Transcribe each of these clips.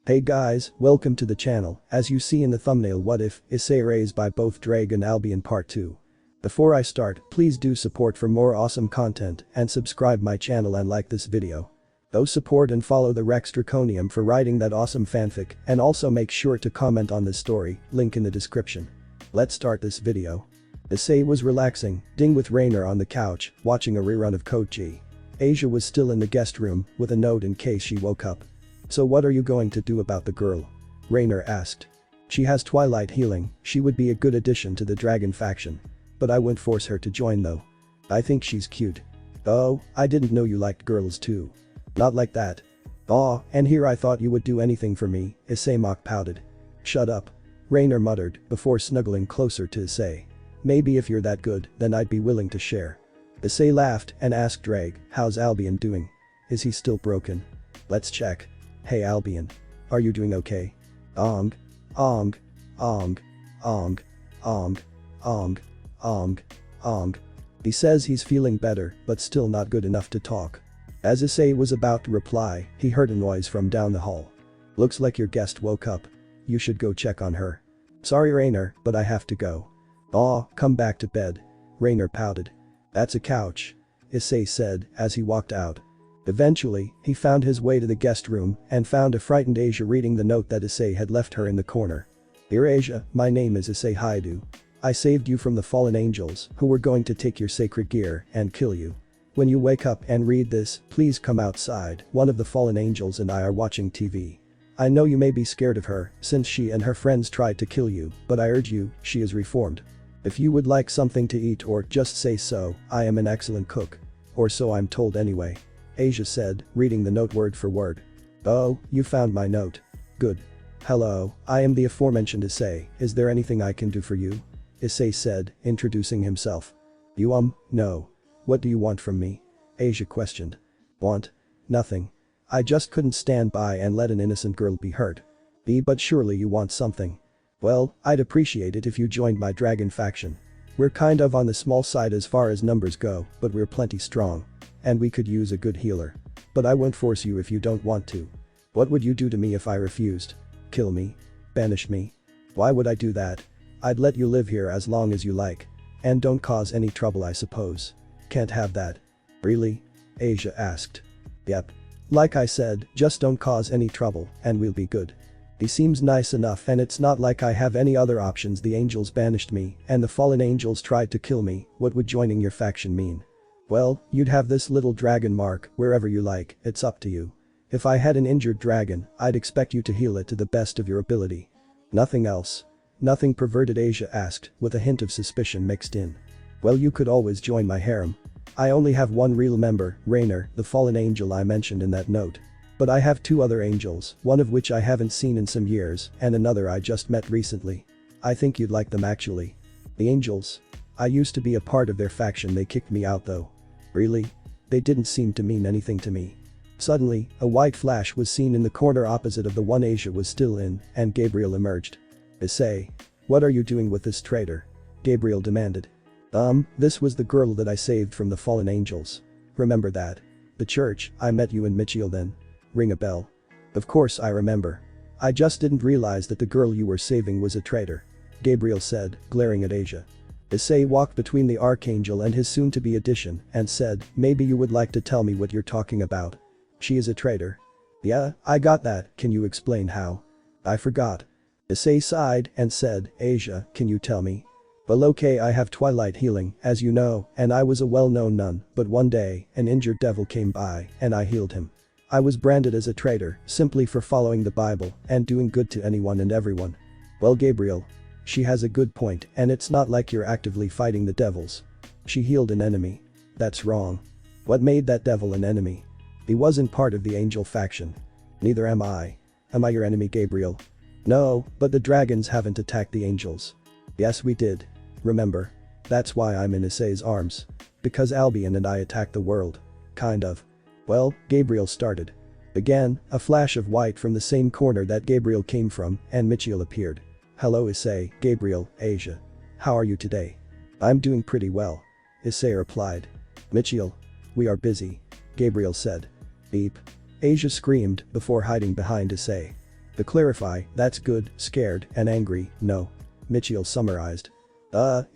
Hey guys, welcome to the channel. As you see in the thumbnail, what if Issei raised by both Ddraig and Albion Part 2. Before I start, please do support for more awesome content and subscribe my channel and like this video. Go support and follow the Draconium for writing that awesome fanfic, and also make sure to comment on this story, link in the description. Let's start this video. Issei was relaxing, ding with Rainer on the couch, watching a rerun of Code G. Asia was still in the guest room with a note in case she woke up. So what are you going to do about the girl? Rainer asked. She has twilight healing, she would be a good addition to the dragon faction. But I wouldn't force her to join though. I think she's cute. Oh, I didn't know you liked girls too. Not like that. Aw, and here I thought you would do anything for me, Issei mock pouted. Shut up. Rainer muttered before snuggling closer to Issei. Maybe if you're that good, then I'd be willing to share. Issei laughed and asked Ddraig, how's Albion doing? Is he still broken? Let's check. Hey Albion. Are you doing okay? Ong. Ong. Ong. Ong. Ong. Ong. Ong. Ong. He says he's feeling better, but still not good enough to talk. As Issei was about to reply, he heard a noise from down the hall. Looks like your guest woke up. You should go check on her. Sorry Rainer, but I have to go. Aw, come back to bed. Rainer pouted. That's a couch. Issei said as he walked out. Eventually, he found his way to the guest room and found a frightened Asia reading the note that Issei had left her in the corner. Dear Asia, my name is Issei Hydra. I saved you from the fallen angels who were going to take your sacred gear and kill you. When you wake up and read this, please come outside. One of the fallen angels and I are watching TV. I know you may be scared of her since she and her friends tried to kill you, but I urge you, she is reformed. If you would like something to eat or just say so, I am an excellent cook. Or so I'm told anyway. Asia said, reading the note word for word. Oh, you found my note. Good. Hello, I am the aforementioned Issei, is there anything I can do for you? Issei said, introducing himself. No. What do you want from me? Asia questioned. Want? Nothing. I just couldn't stand by and let an innocent girl be hurt. But surely you want something. Well, I'd appreciate it if you joined my dragon faction. We're kind of on the small side as far as numbers go, but we're plenty strong. And we could use a good healer. But I won't force you if you don't want to. What would you do to me if I refused? Kill me? Banish me? Why would I do that? I'd let you live here as long as you like. And don't cause any trouble, I suppose. Can't have that. Really? Asia asked. Yep. Like I said, just don't cause any trouble and we'll be good. He seems nice enough and it's not like I have any other options. The angels banished me and the fallen angels tried to kill me. What would joining your faction mean? Well, you'd have this little dragon mark wherever you like, it's up to you. If I had an injured dragon, I'd expect you to heal it to the best of your ability. Nothing else? Nothing perverted? Asia asked, with a hint of suspicion mixed in. Well, you could always join my harem. I only have one real member, Rainer, the fallen angel I mentioned in that note. But I have two other angels, one of which I haven't seen in some years and another I just met recently. I think you'd like them actually. The angels? I used to be a part of their faction, they kicked me out though. Really? They didn't seem to mean anything to me. Suddenly, a white flash was seen in the corner opposite of the one Asia was still in, and Gabriel emerged. Issei. What are you doing with this traitor? Gabriel demanded. This was the girl that I saved from the fallen angels. Remember that? The church, I met you in Igneel then. Ring a bell. Of course I remember. I just didn't realize that the girl you were saving was a traitor. Gabriel said, glaring at Asia. Issei walked between the archangel and his soon-to-be addition and said, maybe you would like to tell me what you're talking about. She is a traitor. Yeah, I got that, can you explain how? I forgot. Issei sighed and said, Asia, can you tell me? Well, okay, I have twilight healing, as you know, and I was a well-known nun, but one day, an injured devil came by and I healed him. I was branded as a traitor simply for following the Bible and doing good to anyone and everyone. Well, Gabriel. She has a good point, and it's not like you're actively fighting the devils. She healed an enemy. That's wrong. What made that devil an enemy? He wasn't part of the angel faction. Neither am I. Am I your enemy, Gabriel? No, but the dragons haven't attacked the angels. Yes, we did. Remember? That's why I'm in Issei's arms. Because Albion and I attacked the world. Kind of. Well, Gabriel started. Again, a flash of white from the same corner that Gabriel came from, and Igneel appeared. Hello Issei, Gabriel, Asia. How are you today? I'm doing pretty well. Issei replied. Igneel. We are busy. Gabriel said. Beep. Asia screamed before hiding behind Issei. To clarify, that's good, scared, and angry, no. Michiel summarized.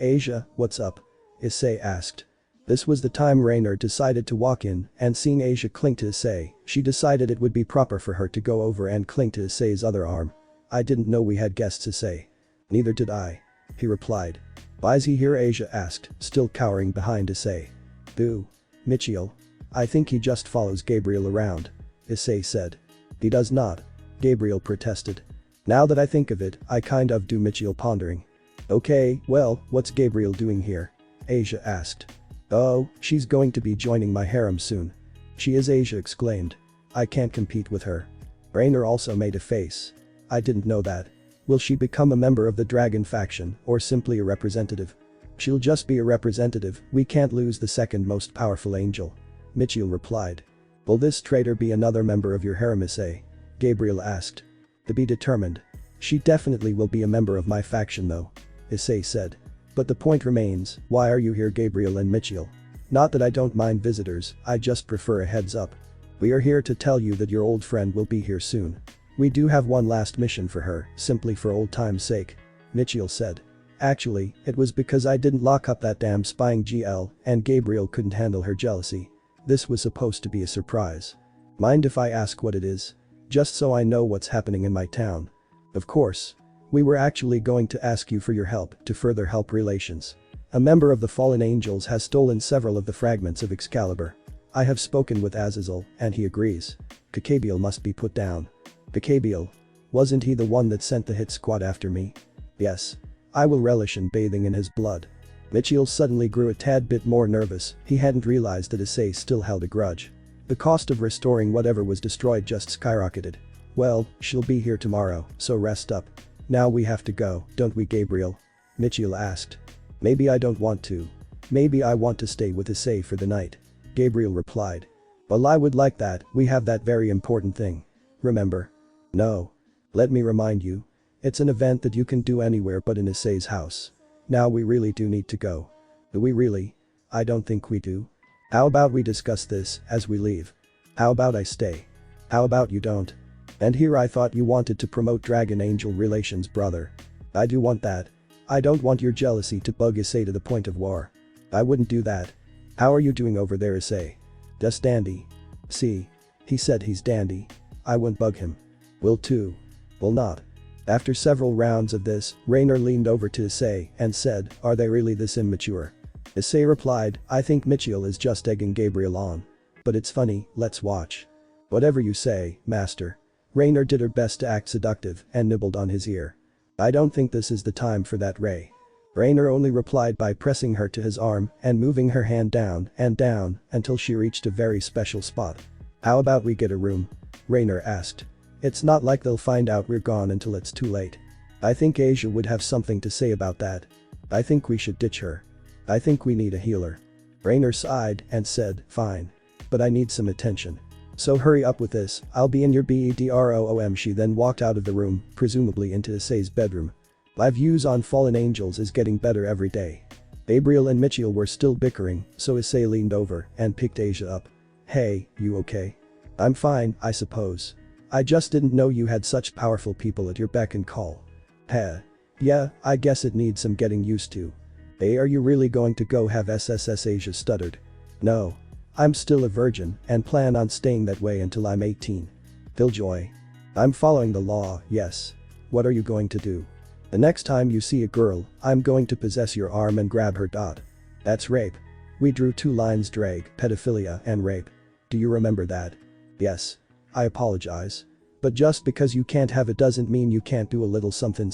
Asia, what's up? Issei asked. This was the time Raynor decided to walk in, and seeing Asia cling to Issei, she decided it would be proper for her to go over and cling to Issei's other arm. I didn't know we had guests, Issei. Neither did I. He replied. Why's he here? Asia asked, still cowering behind Issei. Boo. Michiel. I think he just follows Gabriel around. Issei said. He does not. Gabriel protested. Now that I think of it, I kind of do. Michiel pondering. Okay, well, what's Gabriel doing here? Asia asked. Oh, she's going to be joining my harem soon. She is, Asia exclaimed. I can't compete with her. Raynor also made a face. I didn't know that. Will she become a member of the dragon faction or simply a representative? She'll just be a representative, we can't lose the second most powerful angel. Michiel replied. Will this traitor be another member of your harem, Issei? Gabriel asked. To be determined. She definitely will be a member of my faction though. Issei said. But the point remains, why are you here, Gabriel and Michiel? Not that I don't mind visitors, I just prefer a heads up. We are here to tell you that your old friend will be here soon. We do have one last mission for her, simply for old time's sake. Michiel said. Actually, it was because I didn't lock up that damn spying GL and Gabriel couldn't handle her jealousy. This was supposed to be a surprise. Mind if I ask what it is? Just so I know what's happening in my town. Of course. We were actually going to ask you for your help to further help relations. A member of the fallen angels has stolen several of the fragments of Excalibur. I have spoken with Azazel and he agrees. Kakabiel must be put down. Kakabiel. Wasn't he the one that sent the hit squad after me? Yes. I will relish in bathing in his blood. Michiel suddenly grew a tad bit more nervous, he hadn't realized that Issei still held a grudge. The cost of restoring whatever was destroyed just skyrocketed. Well, she'll be here tomorrow, so rest up. Now we have to go, don't we, Gabriel? Michiel asked. Maybe I don't want to. Maybe I want to stay with Issei for the night. Gabriel replied. Well, I would like that, we have that very important thing. Remember? No. Let me remind you. It's an event that you can do anywhere but in Issei's house. Now we really do need to go. Do we really? I don't think we do. How about we discuss this as we leave? How about I stay? How about you don't? And here I thought you wanted to promote dragon-angel relations, brother. I do want that. I don't want your jealousy to bug Issei to the point of war. I wouldn't do that. How are you doing over there, Issei? Just dandy. See. He said he's dandy. I won't bug him. Will too. Will not. After several rounds of this, Raynor leaned over to Issei and said, are they really this immature? Issei replied, I think Michiel is just egging Gabriel on. But it's funny, let's watch. Whatever you say, master. Raynor did her best to act seductive and nibbled on his ear. I don't think this is the time for that, Ray. Raynor only replied by pressing her to his arm and moving her hand down and down until she reached a very special spot. How about we get a room? Raynor asked. It's not like they'll find out we're gone until it's too late. I think Asia would have something to say about that. I think we should ditch her. I think we need a healer. Raynor sighed and said, fine. But I need some attention. So hurry up with this, I'll be in your bedroom. She then walked out of the room, presumably into Issei's bedroom. My views on fallen angels is getting better every day. Gabriel and Michiel were still bickering, so Issei leaned over and picked Asia up. Hey, you okay? I'm fine, I suppose. I just didn't know you had such powerful people at your beck and call. Heh. Yeah, I guess it needs some getting used to. Hey, are you really going to go have SSS? Asia stuttered. No. I'm still a virgin and plan on staying that way until I'm 18. Killjoy. I'm following the law, yes. What are you going to do? The next time you see a girl, I'm going to possess your arm and grab her. That's rape. We drew 2 lines: Ddraig, pedophilia, and rape. Do you remember that? Yes. I apologize. But just because you can't have it doesn't mean you can't do a little something.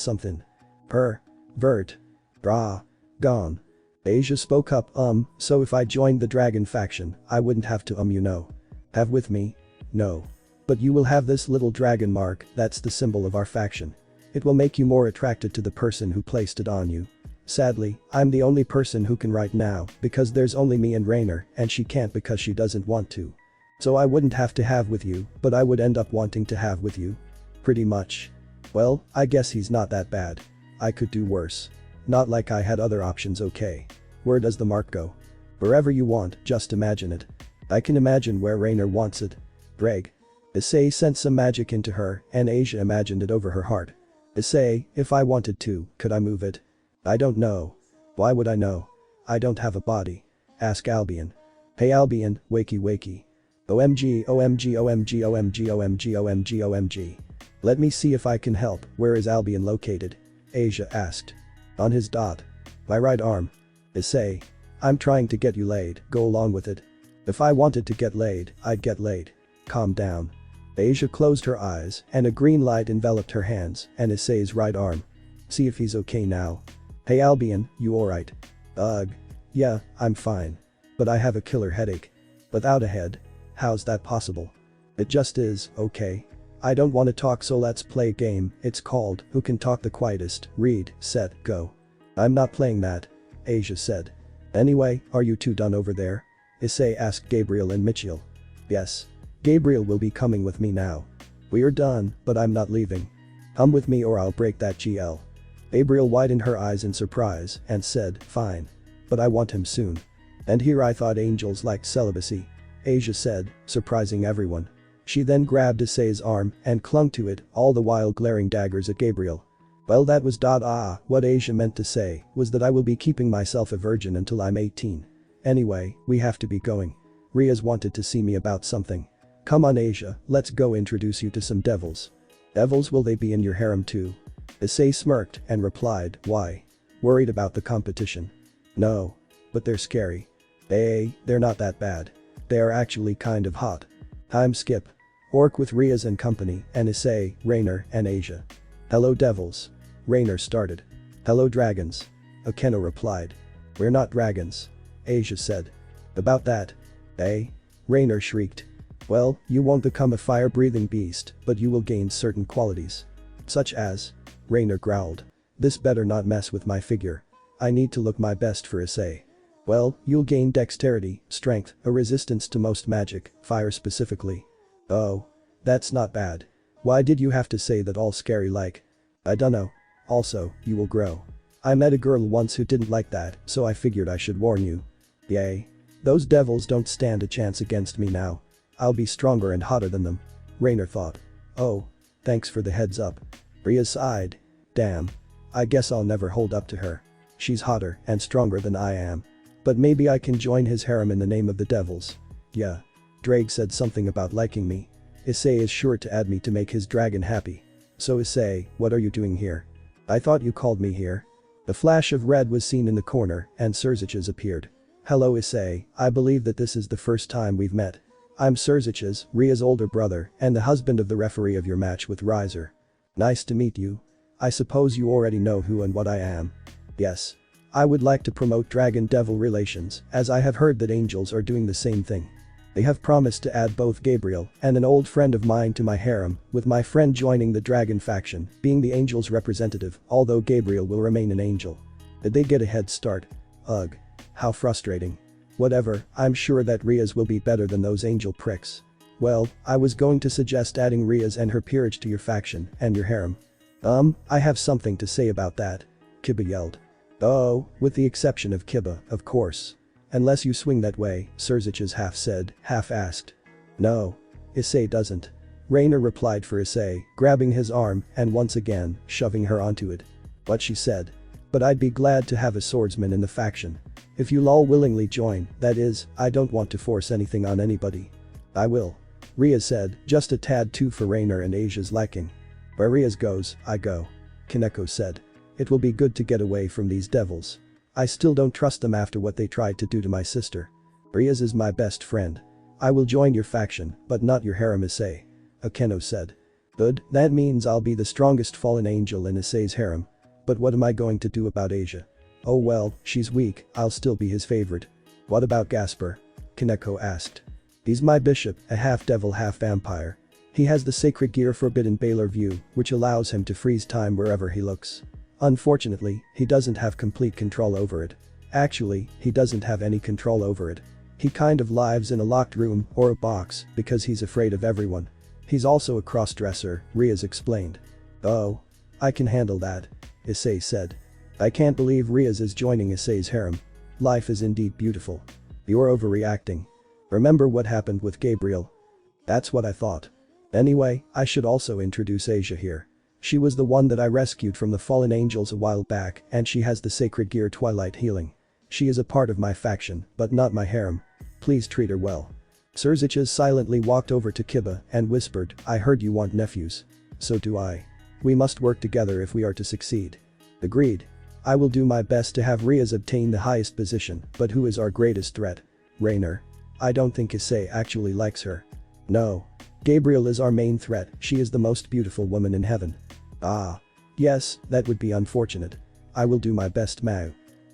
Vert. Brah. Gone. Asia spoke up, so if I joined the dragon faction, I wouldn't have to you know. Have with me? No. But you will have this little dragon mark, that's the symbol of our faction. It will make you more attracted to the person who placed it on you. Sadly, I'm the only person who can right now because there's only me and Raynor and she can't because she doesn't want to. So I wouldn't have to have with you, but I would end up wanting to have with you. Pretty much. Well, I guess he's not that bad. I could do worse. Not like I had other options. Okay. Where does the mark go? Wherever you want, just imagine it. I can imagine where Raynor wants it. Ddraig. Issei sent some magic into her and Asia imagined it over her heart. Issei, if I wanted to, could I move it? I don't know. Why would I know? I don't have a body. Ask Albian. Hey Albian, wakey wakey. OMG, OMG, OMG, OMG, OMG, OMG, OMG. Let me see if I can help. Where is Albian located? Asia asked. On his dot. My right arm. Issei. I'm trying to get you laid, go along with it. If I wanted to get laid, I'd get laid. Calm down. Asia closed her eyes and a green light enveloped her hands and Issei's right arm. See if he's okay now. Hey Albian, you alright? Ugh. Yeah, I'm fine. But I have a killer headache. Without a head? How's that possible? It just is, okay. I don't want to talk, so let's play a game. It's called Who Can Talk the Quietest. Read, set, go. I'm not playing that. Asia said. Anyway, are you two done over there? Issei asked Gabriel and Mitchell. Yes. Gabriel will be coming with me now. We are done, but I'm not leaving. Come with me or I'll break that GL. Gabriel widened her eyes in surprise and said, fine. But I want him soon. And here I thought angels liked celibacy. Asia said, surprising everyone. She then grabbed Issei's arm and clung to it, all the while glaring daggers at Gabriel. Well, that was what Asia meant to say was that I will be keeping myself a virgin until I'm 18. Anyway, we have to be going. Riaz wanted to see me about something. Come on Asia, let's go introduce you to some devils. Devils, will they be in your harem too? Issei smirked and replied, why? Worried about the competition? No. But they're scary. They're not that bad. They are actually kind of hot. Time skip. Orc with Riaz and company and Issei, Rainer and Asia. Hello devils. Rainer started. Hello dragons. Akeno replied. We're not dragons. Asia said. About that. Rainer shrieked. Well, you won't become a fire-breathing beast, but you will gain certain qualities. Such as? Rainer growled. This better not mess with my figure. I need to look my best for Issei. Well, you'll gain dexterity, strength, a resistance to most magic, fire specifically. Oh. That's not bad. Why did you have to say that all scary like? I dunno. Also, you will grow. I met a girl once who didn't like that, so I figured I should warn you. Yay. Those devils don't stand a chance against me now. I'll be stronger and hotter than them. Rainer thought. Oh. Thanks for the heads up. Riaz sighed. Damn. I guess I'll never hold up to her. She's hotter and stronger than I am. But maybe I can join his harem in the name of the devils. Yeah. Ddraig said something about liking me. Issei is sure to add me to make his dragon happy. So Issei, what are you doing here? I thought you called me here. The flash of red was seen in the corner and Surziches appeared. Hello Issei, I believe that this is the first time we've met. I'm Surziches, Ria's older brother and the husband of the referee of your match with Riser. Nice to meet you. I suppose you already know who and what I am. Yes. I would like to promote dragon-devil relations, as I have heard that angels are doing the same thing. They have promised to add both Gabriel and an old friend of mine to my harem, with my friend joining the dragon faction, being the angel's representative, although Gabriel will remain an angel. Did they get a head start? Ugh. How frustrating. Whatever, I'm sure that Riaz will be better than those angel pricks. Well, I was going to suggest adding Riaz and her peerage to your faction and your harem. I have something to say about that. Kiba yelled. Oh, with the exception of Kiba, of course. Unless you swing that way, Surziches half said, half asked. No. Issei doesn't. Rainer replied for Issei, grabbing his arm and once again, shoving her onto it. What she said. But I'd be glad to have a swordsman in the faction. If you'll all willingly join, that is, I don't want to force anything on anybody. I will. Riaz said, just a tad too for Rainer and Asia's liking. Where Riaz goes, I go. Kaneko said. It will be good to get away from these devils. I still don't trust them after what they tried to do to my sister. Riaz is my best friend. I will join your faction, but not your harem Issei. Akeno said. Good, that means I'll be the strongest fallen angel in Issei's harem. But what am I going to do about Asia? Oh well, she's weak, I'll still be his favorite. What about Gasper? Kaneko asked. He's my bishop, a half-devil half-vampire. He has the sacred gear Forbidden Baylor View, which allows him to freeze time wherever he looks. Unfortunately, he doesn't have complete control over it. Actually, he doesn't have any control over it. He kind of lives in a locked room or a box because he's afraid of everyone. He's also a cross-dresser, Riaz explained. Oh. I can handle that. Issei said. I can't believe Riaz is joining Issei's harem. Life is indeed beautiful. You're overreacting. Remember what happened with Gabriel? That's what I thought. Anyway, I should also introduce Asia here. She was the one that I rescued from the fallen angels a while back and she has the sacred gear Twilight Healing. She is a part of my faction, but not my harem. Please treat her well. Surziches silently walked over to Kiba and whispered, I heard you want nephews. So do I. We must work together if we are to succeed. Agreed. I will do my best to have Riaz obtain the highest position, but who is our greatest threat? Raynor. I don't think Issei actually likes her. No. Gabriel is our main threat, she is the most beautiful woman in heaven. Ah. Yes, that would be unfortunate. I will do my best, Mao.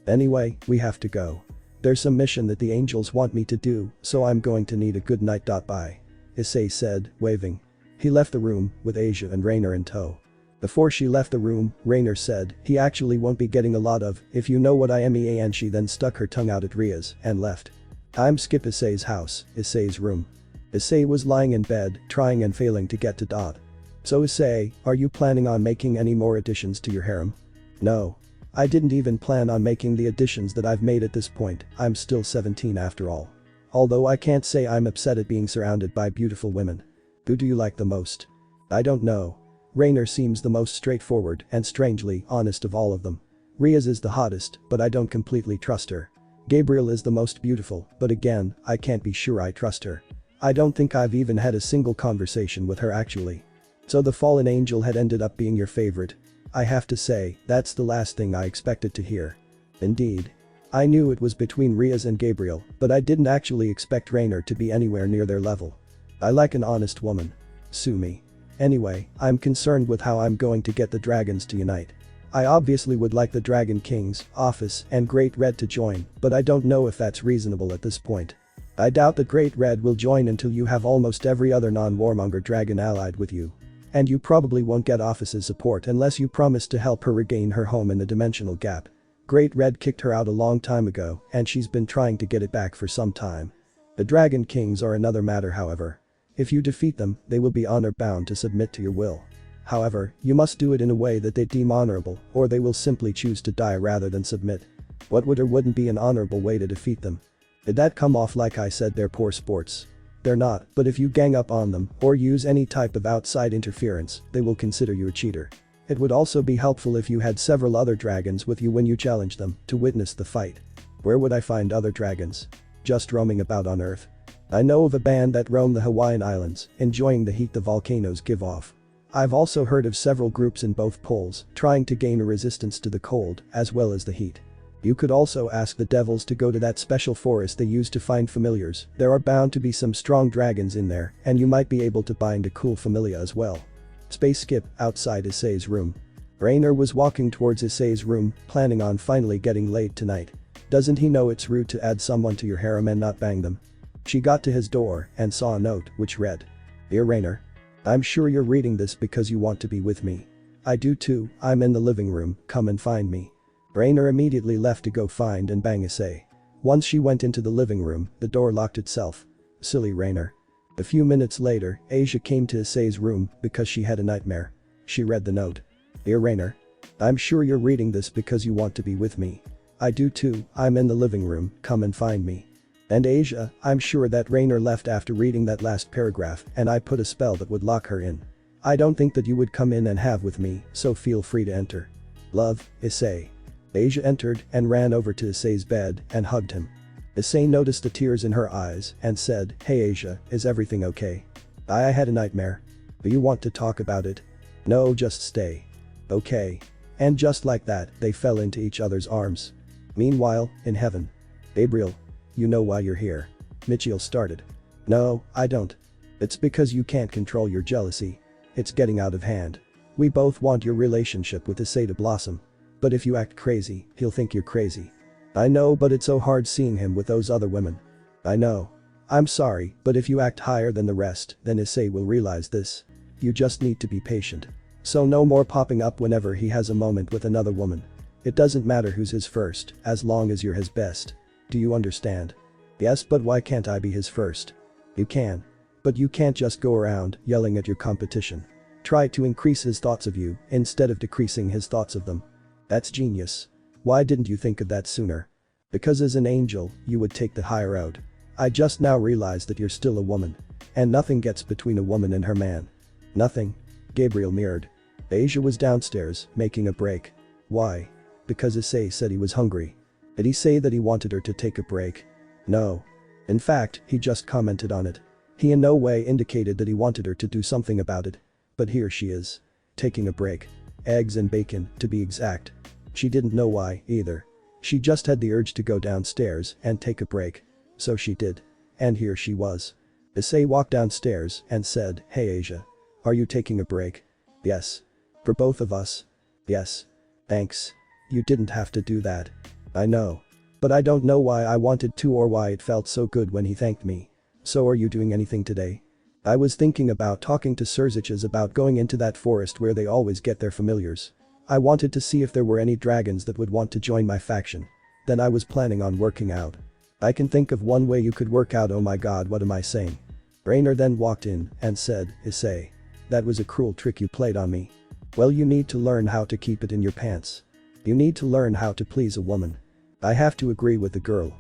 Anyway, we have to go. There's some mission that the angels want me to do, so I'm going to need a good night. Bye. Issei said, waving. He left the room, with Asia and Raynor in tow. Before she left the room, Raynor said, he actually won't be getting a lot of, if you know what I mean, and she then stuck her tongue out at Riaz and left. I'm skip Issei's house, Issei's room. Issei was lying in bed, trying and failing to get to Dot. So Issei, are you planning on making any more additions to your harem? No. I didn't even plan on making the additions that I've made at this point, I'm still 17 after all. Although I can't say I'm upset at being surrounded by beautiful women. Who do you like the most? I don't know. Raynor seems the most straightforward and strangely honest of all of them. Riaz is the hottest, but I don't completely trust her. Gabriel is the most beautiful, but again, I can't be sure I trust her. I don't think I've even had a single conversation with her actually. So the fallen angel had ended up being your favorite. I have to say, that's the last thing I expected to hear. Indeed. I knew it was between Riaz and Gabriel, but I didn't actually expect Raynor to be anywhere near their level. I like an honest woman. Sue me. Anyway, I'm concerned with how I'm going to get the dragons to unite. I obviously would like the Dragon King's office and Great Red to join, but I don't know if that's reasonable at this point. I doubt that Great Red will join until you have almost every other non-warmonger dragon allied with you. And you probably won't get office's support unless you promise to help her regain her home in the dimensional gap. Great Red kicked her out a long time ago and she's been trying to get it back for some time. The Dragon Kings are another matter however. If you defeat them, they will be honor-bound to submit to your will. However, you must do it in a way that they deem honorable or they will simply choose to die rather than submit. What would or wouldn't be an honorable way to defeat them? Did that come off like I said they're poor sports? They're not, but if you gang up on them or use any type of outside interference, they will consider you a cheater. It would also be helpful if you had several other dragons with you when you challenge them to witness the fight. Where would I find other dragons? Just roaming about on Earth. I know of a band that roam the Hawaiian Islands, enjoying the heat the volcanoes give off. I've also heard of several groups in both poles trying to gain a resistance to the cold as well as the heat. You could also ask the devils to go to that special forest they use to find familiars. There are bound to be some strong dragons in there and you might be able to bind a cool familia as well. Space skip outside Issei's room. Raynor was walking towards Issei's room, planning on finally getting laid tonight. Doesn't he know it's rude to add someone to your harem and not bang them? She got to his door and saw a note which read, Dear Raynor. I'm sure you're reading this because you want to be with me. I do too, I'm in the living room, come and find me. Raynor immediately left to go find and bang Issei. Once she went into the living room, the door locked itself. Silly Raynor. A few minutes later, Asia came to Issei's room because she had a nightmare. She read the note. Dear Raynor. I'm sure you're reading this because you want to be with me. I do too, I'm in the living room, come and find me. And Asia, I'm sure that Raynor left after reading that last paragraph and I put a spell that would lock her in. I don't think that you would come in and have with me, so feel free to enter. Love, Issei. Asia entered and ran over to Issei's bed and hugged him. Issei noticed the tears in her eyes and said, Hey Asia, is everything okay? I had a nightmare. Do you want to talk about it? No, just stay. Okay. And just like that, they fell into each other's arms. Meanwhile, in heaven. Gabriel. You know why you're here. Michiel started. No, I don't. It's because you can't control your jealousy. It's getting out of hand. We both want your relationship with Issei to blossom. But if you act crazy, he'll think you're crazy. I know, but it's so hard seeing him with those other women. I know. I'm sorry, but if you act higher than the rest, then Issei will realize this. You just need to be patient. So no more popping up whenever he has a moment with another woman. It doesn't matter who's his first, as long as you're his best. Do you understand? Yes, but why can't I be his first? You can. But you can't just go around yelling at your competition. Try to increase his thoughts of you instead of decreasing his thoughts of them. That's genius. Why didn't you think of that sooner? Because as an angel, you would take the higher road. I just now realized that you're still a woman. And nothing gets between a woman and her man. Nothing. Gabriel mirrored. Asia was downstairs, making a break. Why? Because Issei said he was hungry. Did he say that he wanted her to take a break? No. In fact, he just commented on it. He in no way indicated that he wanted her to do something about it. But here she is. Taking a break. Eggs and bacon, to be exact. She didn't know why, either. She just had the urge to go downstairs and take a break. So she did. And here she was. Issei walked downstairs and said, "Hey Asia. Are you taking a break?" "Yes. For both of us." "Yes. Thanks. You didn't have to do that." "I know. But I don't know why I wanted to or why it felt so good when he thanked me." "So are you doing anything today?" "I was thinking about talking to Strategizing about going into that forest where they always get their familiars. I wanted to see if there were any dragons that would want to join my faction. Then I was planning on working out." "I can think of one way you could work out. Oh my god, what am I saying?" Rainer then walked in and said, "Issei. That was a cruel trick you played on me. Well, you need to learn how to keep it in your pants. You need to learn how to please a woman." "I have to agree with the girl."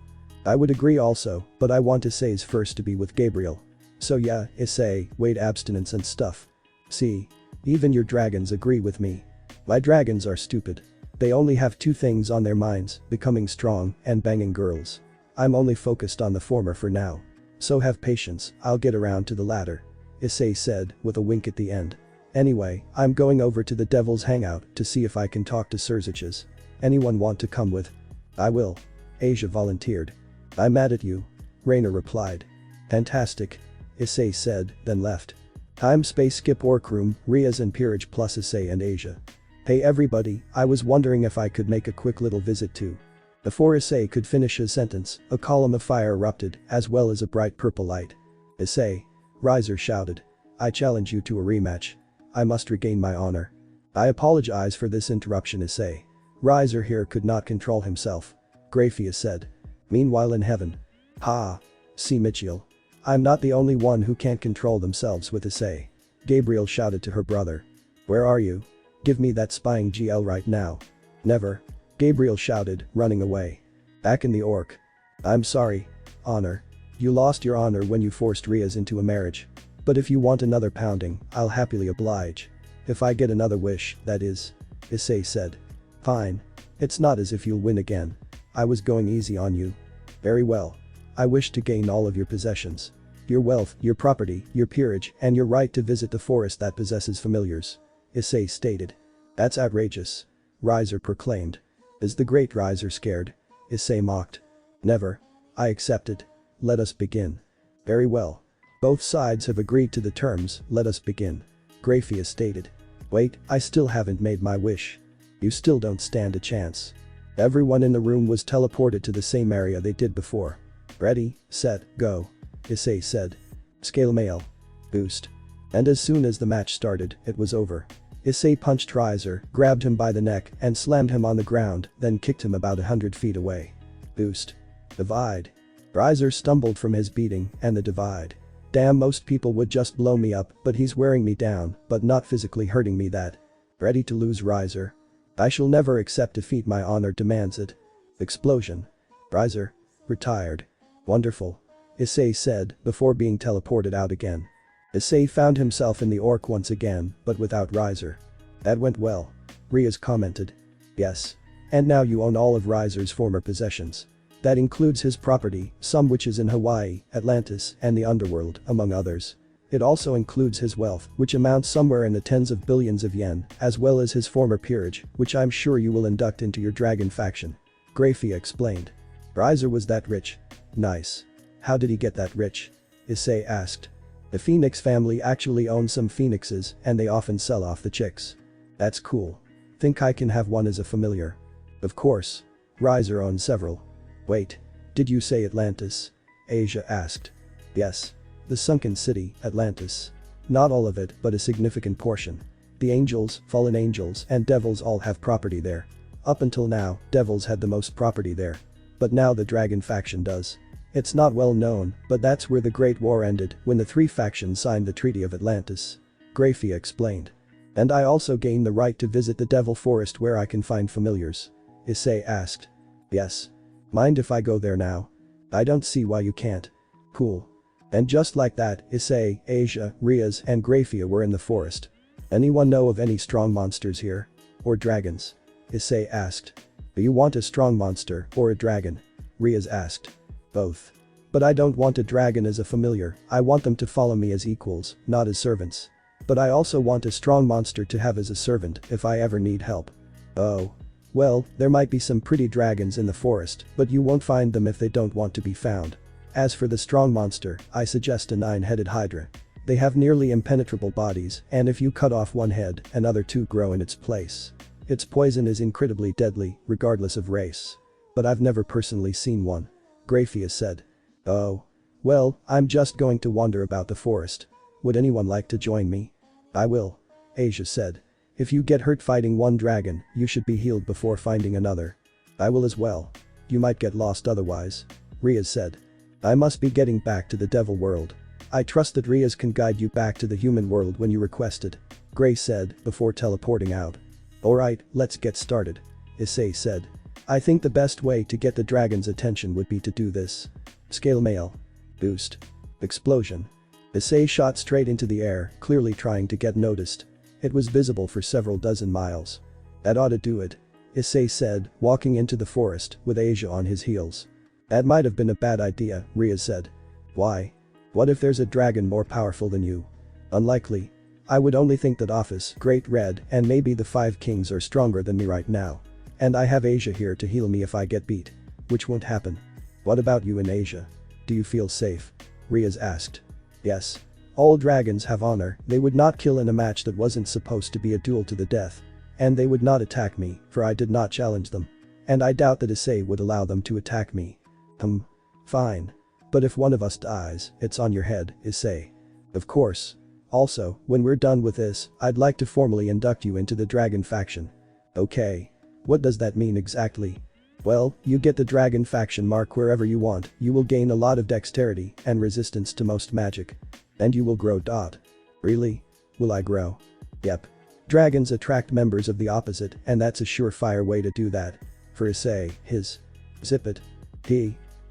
"I would agree also, but I want Issei's first to be with Gabriel." "So yeah, Issei, wait, abstinence and stuff." "See? Even your dragons agree with me." "My dragons are stupid. They only have two things on their minds, becoming strong and banging girls. I'm only focused on the former for now. So have patience, I'll get around to the latter," Issei said with a wink at the end. "Anyway, I'm going over to the Devil's Hangout to see if I can talk to Strategizing. Anyone want to come with?" "I will." Asia volunteered. "I'm mad at you," Rainer replied. "Fantastic," Issei said, then left. Time space skip workroom, Riaz and Peerage plus Issei and Asia. "Hey everybody, I was wondering if I could make a quick little visit too." Before Issei could finish his sentence, a column of fire erupted, as well as a bright purple light. "Issei," Riser shouted. "I challenge you to a rematch. I must regain my honor." "I apologize for this interruption, Issei." Riser here could not control himself. Graphia said. Meanwhile in heaven. "Ha. See Michiel. I'm not the only one who can't control themselves with Issei." Gabriel shouted to her brother. "Where are you? Give me that spying GL right now." "Never." Gabriel shouted, running away. Back in the Orc. "I'm sorry. Honor. You lost your honor when you forced Riaz into a marriage. But if you want another pounding, I'll happily oblige. If I get another wish, that is," Issei said. "Fine. It's not as if you'll win again. I was going easy on you." "Very well. I wish to gain all of your possessions. Your wealth, your property, your peerage, and your right to visit the forest that possesses familiars," Issei stated. "That's outrageous," Riser proclaimed. "Is the great Riser scared?" Issei mocked. "Never. I accept it. Let us begin." "Very well. Both sides have agreed to the terms, let us begin," Graphia stated. "Wait, I still haven't made my wish." "You still don't stand a chance." Everyone in the room was teleported to the same area they did before. "Ready, set, go," Issei said. Scale mail. Boost. And as soon as the match started, it was over. Issei punched Riser, grabbed him by the neck and slammed him on the ground, then kicked him about 100 feet away. Boost. Divide. Riser stumbled from his beating and the divide. "Damn, most people would just blow me up, but he's wearing me down, but not physically hurting me that." Ready to lose Riser. "I shall never accept defeat, my honor demands it." Explosion. Riser. Retired. "Wonderful," Issei said before being teleported out again. Issei found himself in the Orc once again, but without Riser. "That went well," Riaz commented. "Yes. And now you own all of Riser's former possessions. That includes his property, some which is in Hawaii, Atlantis, and the underworld, among others. It also includes his wealth, which amounts somewhere in the tens of billions of yen, as well as his former peerage, which I'm sure you will induct into your dragon faction," Graphia explained. "Riser was that rich?" "Nice. How did he get that rich?" Issei asked. "The Phoenix family actually owns some phoenixes and they often sell off the chicks." "That's cool. Think I can have one as a familiar?" "Of course. Riser owns several." "Wait. Did you say Atlantis?" Asia asked. "Yes. The sunken city, Atlantis. Not all of it, but a significant portion. The angels, fallen angels, and devils all have property there. Up until now, devils had the most property there. But now the dragon faction does. It's not well known, but that's where the Great War ended when the three factions signed the Treaty of Atlantis," Graphia explained. "And I also gain the right to visit the Devil Forest where I can find familiars?" Issei asked. "Yes. Mind if I go there now?" "I don't see why you can't." Cool. And just like that, Issei, Asia, Riaz, and Graphia were in the forest. Anyone know of any strong monsters here? Or dragons? Issei asked. Do you want a strong monster or a dragon? Riaz asked. Both. But I don't want a dragon as a familiar, I want them to follow me as equals, not as servants. But I also want a strong monster to have as a servant if I ever need help. Oh. Well, there might be some pretty dragons in the forest, but you won't find them if they don't want to be found. As for the strong monster, I suggest a 9-headed Hydra. They have nearly impenetrable bodies, and if you cut off one head, another 2 grow in its place. Its poison is incredibly deadly, regardless of race. But I've never personally seen one. Graphia said. Oh. Well, I'm just going to wander about the forest. Would anyone like to join me? I will. Asia said. If you get hurt fighting one dragon, you should be healed before finding another. I will as well. You might get lost otherwise. Riaz said. I must be getting back to the devil world. I trust that Riaz can guide you back to the human world when you request it. Gray said, before teleporting out. Alright, let's get started. Issei said. I think the best way to get the dragon's attention would be to do this. Scale mail. Boost. Explosion. Issei shot straight into the air, clearly trying to get noticed. It was visible for several dozen miles. That ought to do it. Issei said, walking into the forest with Asia on his heels. That might have been a bad idea, Riaz said. Why? What if there's a dragon more powerful than you? Unlikely. I would only think that Office, Great Red, and maybe the 5 kings are stronger than me right now. And I have Asia here to heal me if I get beat. Which won't happen. What about you in Asia? Do you feel safe? Riaz asked. Yes. All dragons have honor, they would not kill in a match that wasn't supposed to be a duel to the death. And they would not attack me, for I did not challenge them. And I doubt that Issei would allow them to attack me. Fine. But if one of us dies, it's on your head, Issei. Of course. Also, when we're done with this, I'd like to formally induct you into the dragon faction. Okay. What does that mean exactly? Well, you get the dragon faction mark wherever you want, you will gain a lot of dexterity and resistance to most magic. And you will grow. Really? Will I grow? Yep. Dragons attract members of the opposite, and that's a surefire way to do that. For Issei, his. Zip it.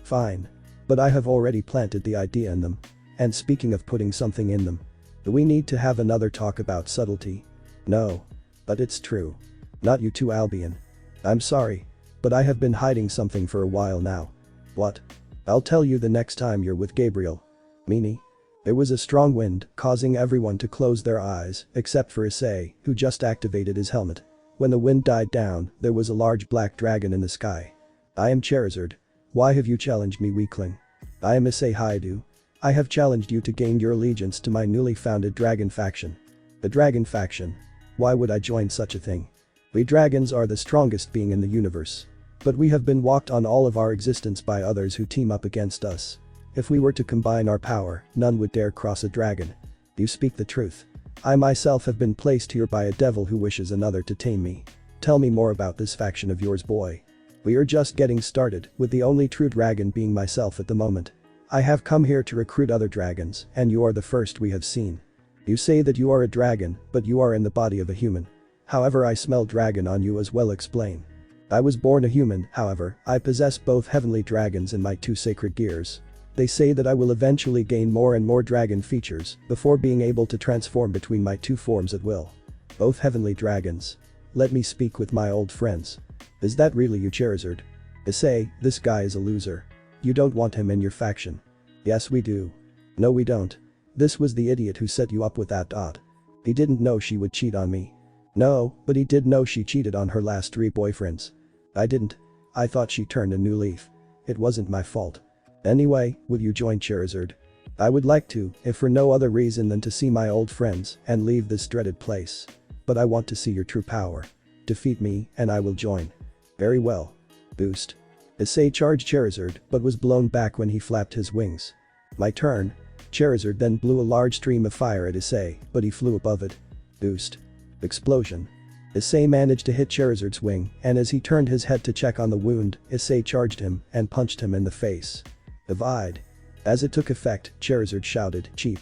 Fine. But I have already planted the idea in them. And speaking of putting something in them. Do we need to have another talk about subtlety? No. But it's true. Not you too, Albion. I'm sorry. But I have been hiding something for a while now. What? I'll tell you the next time you're with Gabriel. Meanie? There was a strong wind, causing everyone to close their eyes, except for Issei, who just activated his helmet. When the wind died down, there was a large black dragon in the sky. I am Charizard. Why have you challenged me, weakling? I am Issei Haidu. I have challenged you to gain your allegiance to my newly founded dragon faction. The dragon faction? Why would I join such a thing? We dragons are the strongest being in the universe. But we have been walked on all of our existence by others who team up against us. If we were to combine our power, none would dare cross a dragon. You speak the truth. I myself have been placed here by a devil who wishes another to tame me. Tell me more about this faction of yours, boy. We are just getting started, with the only true dragon being myself at the moment. I have come here to recruit other dragons, and you are the first we have seen. You say that you are a dragon, but you are in the body of a human. However, I smell dragon on you as well. Explain. I was born a human, however, I possess both heavenly dragons in my 2 sacred gears. They say that I will eventually gain more and more dragon features before being able to transform between my 2 forms at will. Both heavenly dragons. Let me speak with my old friends. Is that really you, Charizard? Issei, this guy is a loser. You don't want him in your faction. Yes, we do. No, we don't. This was the idiot who set you up with that. He didn't know she would cheat on me. No, but he did know she cheated on her last 3 boyfriends. I didn't. I thought she turned a new leaf. It wasn't my fault. Anyway, would you join Charizard? I would like to, if for no other reason than to see my old friends and leave this dreaded place. But I want to see your true power. Defeat me, and I will join. Very well. Boost. Issei charged Charizard, but was blown back when he flapped his wings. My turn. Charizard then blew a large stream of fire at Issei, but he flew above it. Boost. Explosion. Issei managed to hit Charizard's wing, and as he turned his head to check on the wound, Issei charged him and punched him in the face. Divide. As it took effect, Charizard shouted, cheap.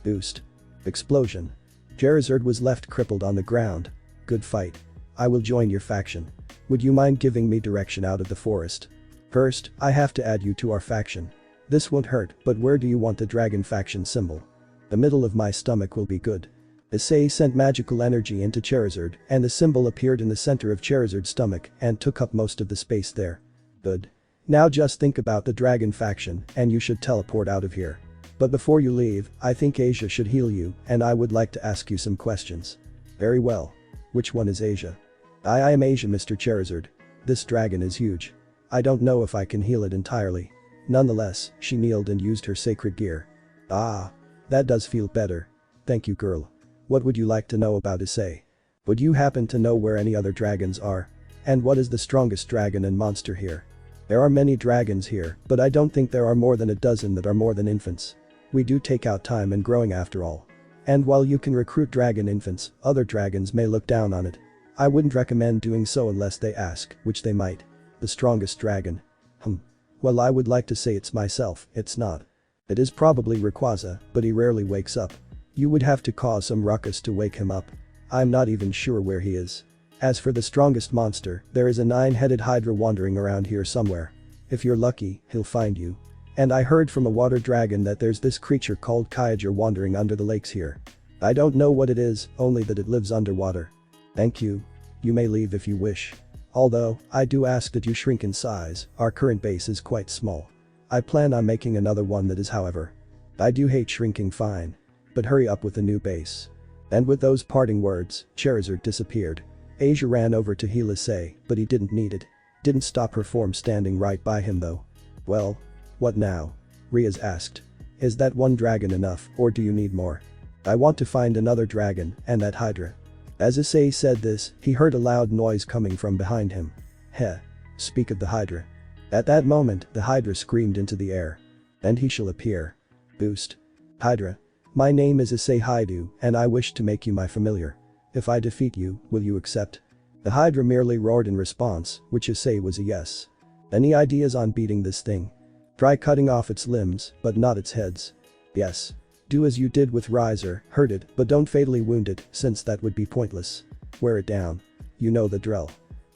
Boost. Explosion. Charizard was left crippled on the ground. Good fight. I will join your faction. Would you mind giving me direction out of the forest? First, I have to add you to our faction. This won't hurt, but where do you want the dragon faction symbol? The middle of my stomach will be good. Issei sent magical energy into Charizard and the symbol appeared in the center of Charizard's stomach and took up most of the space there. Good. Now just think about the dragon faction and you should teleport out of here. But before you leave, I think Asia should heal you and I would like to ask you some questions. Very well. Which one is Asia? I am Asia, Mr. Charizard. This dragon is huge. I don't know if I can heal it entirely. Nonetheless, she kneeled and used her sacred gear. Ah. That does feel better. Thank you, girl. What would you like to know about Issei? Would you happen to know where any other dragons are? And what is the strongest dragon and monster here? There are many dragons here, but I don't think there are more than a dozen that are more than infants. We do take out time in growing after all. And while you can recruit dragon infants, other dragons may look down on it. I wouldn't recommend doing so unless they ask, which they might. The strongest dragon. Well, I would like to say it's myself, it's not. It is probably Rayquaza, but he rarely wakes up. You would have to cause some ruckus to wake him up. I'm not even sure where he is. As for the strongest monster, there is a 9-headed Hydra wandering around here somewhere. If you're lucky, he'll find you. And I heard from a water dragon that there's this creature called Hydra wandering under the lakes here. I don't know what it is, only that it lives underwater. Thank you. You may leave if you wish. Although, I do ask that you shrink in size, our current base is quite small. I plan on making another one that is, however. I do hate shrinking, fine. But hurry up with the new base. And with those parting words, Charizard disappeared. Asia ran over to heal Issei, but he didn't need it. Didn't stop her form standing right by him though. Well. What now? Riaz asked. Is that one dragon enough, or do you need more? I want to find another dragon, and that Hydra. As Issei said this, he heard a loud noise coming from behind him. Heh. Speak of the Hydra. At that moment, the Hydra screamed into the air. And he shall appear. Boost. Hydra. My name is Issei Hydra, and I wish to make you my familiar. If I defeat you, will you accept? The Hydra merely roared in response, which Issei was a yes. Any ideas on beating this thing? Try cutting off its limbs, but not its heads. Yes. Do as you did with Riser, hurt it, but don't fatally wound it, since that would be pointless. Wear it down. You know the drill.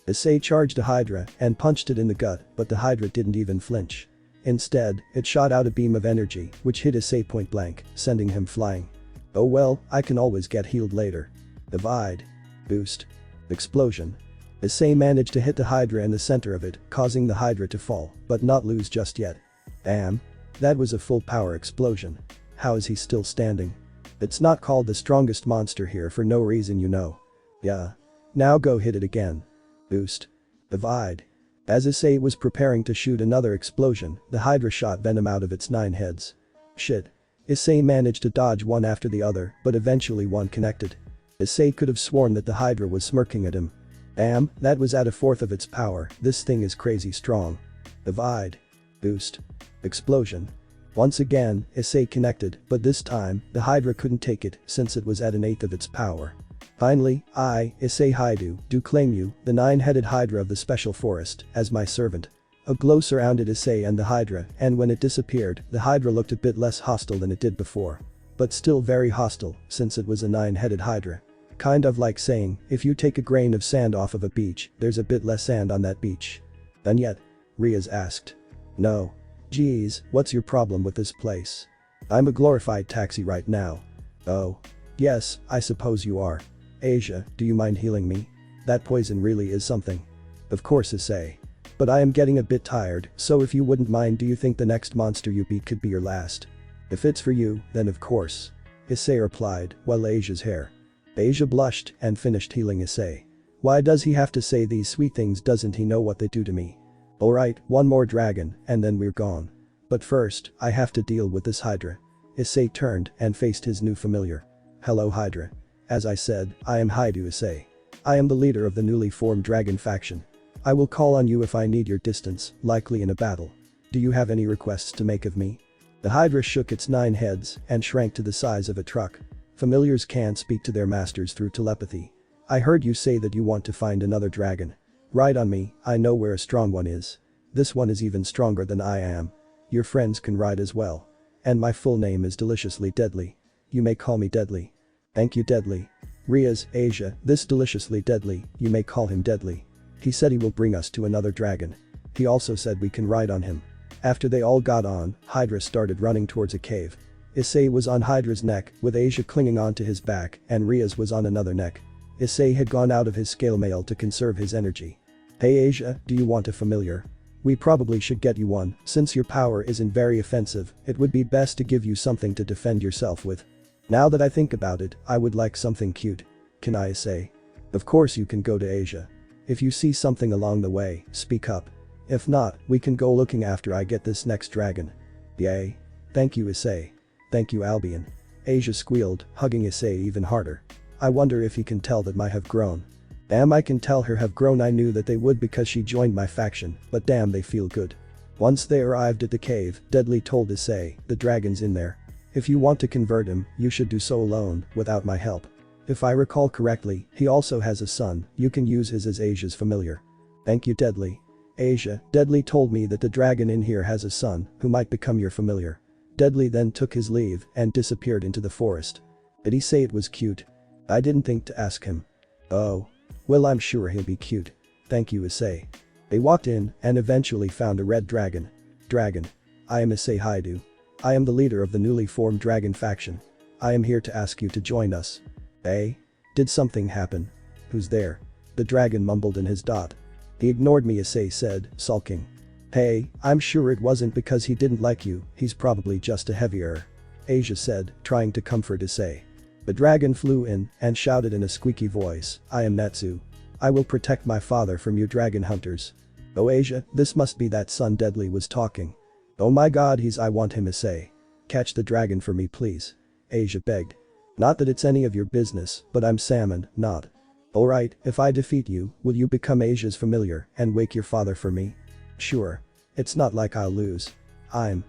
Issei charged a Hydra and punched it in the gut, but the Hydra didn't even flinch. Instead, it shot out a beam of energy, which hit Issei point blank, sending him flying. Oh well, I can always get healed later. Divide. Boost. Explosion. Issei managed to hit the Hydra in the center of it, causing the Hydra to fall, but not lose just yet. Damn. That was a full power explosion. How is he still standing? It's not called the strongest monster here for no reason, you know. Yeah. Now go hit it again. Boost. Divide. As Issei was preparing to shoot another explosion, the Hydra shot venom out of its 9 heads. Shit. Issei managed to dodge one after the other, but eventually one connected. Issei could have sworn that the Hydra was smirking at him. Damn, that was at 1/4 of its power, this thing is crazy strong. Divide. Boost. Explosion. Once again, Issei connected, but this time, the Hydra couldn't take it since it was at 1/8 of its power. Finally, I, Issei Hydra, do claim you, the 9-headed Hydra of the Special Forest, as my servant. A glow surrounded Issei and the Hydra, and when it disappeared, the Hydra looked a bit less hostile than it did before. But still very hostile, since it was a 9-headed Hydra. Kind of like saying, if you take a grain of sand off of a beach, there's a bit less sand on that beach. Then yet? Riaz asked. No. Geez, what's your problem with this place? I'm a glorified taxi right now. Oh. Yes, I suppose you are. Asia, do you mind healing me? That poison really is something. Of course, Issei. But I am getting a bit tired, so if you wouldn't mind, do you think the next monster you beat could be your last? If it's for you, then of course. Issei replied, while Asia's hair. Asia blushed and finished healing Issei. Why does he have to say these sweet things? Doesn't he know what they do to me? Alright, one more dragon, and then we're gone. But first, I have to deal with this Hydra. Issei turned and faced his new familiar. Hello Hydra. As I said, I am Hydra Issei. I am the leader of the newly formed dragon faction. I will call on you if I need your distance, likely in a battle. Do you have any requests to make of me? The Hydra shook its 9 heads and shrank to the size of a truck. Familiars can't speak to their masters through telepathy. I heard you say that you want to find another dragon. Ride on me, I know where a strong one is. This one is even stronger than I am. Your friends can ride as well. And my full name is Deliciously Deadly. You may call me Deadly. Thank you Deadly. Riaz, Asia, this Deliciously Deadly, you may call him Deadly. He said he will bring us to another dragon. He also said we can ride on him. After they all got on, Hydra started running towards a cave. Issei was on Hydra's neck, with Asia clinging onto his back, and Ria's was on another neck. Issei had gone out of his scale mail to conserve his energy. Hey Asia, do you want a familiar? We probably should get you one, since your power isn't very offensive, it would be best to give you something to defend yourself with. Now that I think about it, I would like something cute. Can I say? Of course you can go to Asia. If you see something along the way, speak up. If not, we can go looking after I get this next dragon. Yay. Thank you Issei. Thank you Albion. Asia squealed, hugging Issei even harder. I wonder if he can tell that my have grown. Damn, I can tell her have grown. I knew that they would because she joined my faction, but damn, they feel good. Once they arrived at the cave, Deadly told Issei, the dragon's in there. If you want to convert him, you should do so alone, without my help. If I recall correctly, he also has a son, you can use his as Asia's familiar. Thank you Deadly. Asia, Deadly told me that the dragon in here has a son, who might become your familiar. Deadly then took his leave and disappeared into the forest. Did he say it was cute? I didn't think to ask him. Oh. Well, I'm sure he'll be cute. Thank you Issei. They walked in and eventually found a red dragon. Dragon. I am Issei Hydra. I am the leader of the newly formed dragon faction. I am here to ask you to join us. Eh? Did something happen? Who's there? The dragon mumbled in his dot. He ignored me Issei said, sulking. Hey, I'm sure it wasn't because he didn't like you, he's probably just a heavier. Asia said, trying to comfort Issei. The dragon flew in and shouted in a squeaky voice, I am Natsu. I will protect my father from you dragon hunters. Oh Asia, this must be that son Deadly was talking. Oh my god, I want him Issei. Catch the dragon for me please. Asia begged. Not that it's any of your business, but I'm Salmon, not. Alright, if I defeat you, will you become Asia's familiar and wake your father for me? Sure. It's not like I'll lose. I'm.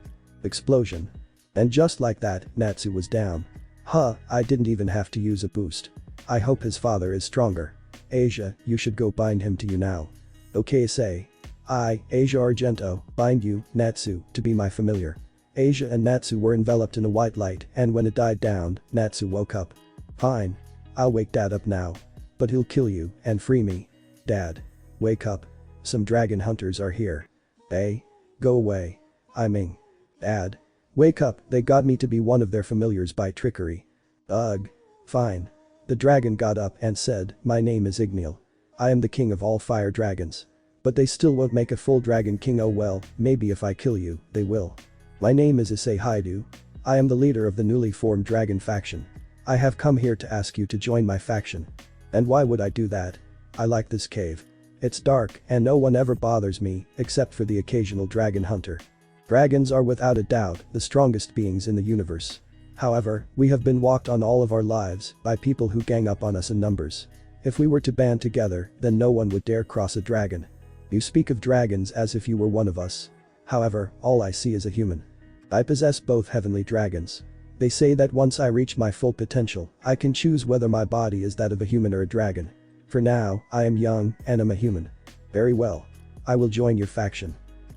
Explosion. And just like that, Natsu was down. Huh, I didn't even have to use a boost. I hope his father is stronger. Asia, you should go bind him to you now. Okay Issei. I, Asia Argento, bind you, Natsu, to be my familiar. Asia and Natsu were enveloped in a white light and when it died down, Natsu woke up. Fine. I'll wake Dad up now. But he'll kill you and free me. Dad. Wake up. Some dragon hunters are here. Eh? Go away. I mean. Dad. Wake up, they got me to be one of their familiars by trickery. Ugh. Fine. The dragon got up and said, my name is Igneel. I am the king of all fire dragons. But they still won't make a full dragon king. Oh well, maybe if I kill you, they will. My name is Issei Hydra. I am the leader of the newly formed dragon faction. I have come here to ask you to join my faction. And why would I do that? I like this cave. It's dark and no one ever bothers me except for the occasional dragon hunter. Dragons are without a doubt the strongest beings in the universe. However, we have been walked on all of our lives by people who gang up on us in numbers. If we were to band together, then no one would dare cross a dragon. You speak of dragons as if you were one of us. However, all I see is a human. I possess both heavenly dragons. They say that once I reach my full potential, I can choose whether my body is that of a human or a dragon. For now, I am young and am a human. Very well. I will join your faction.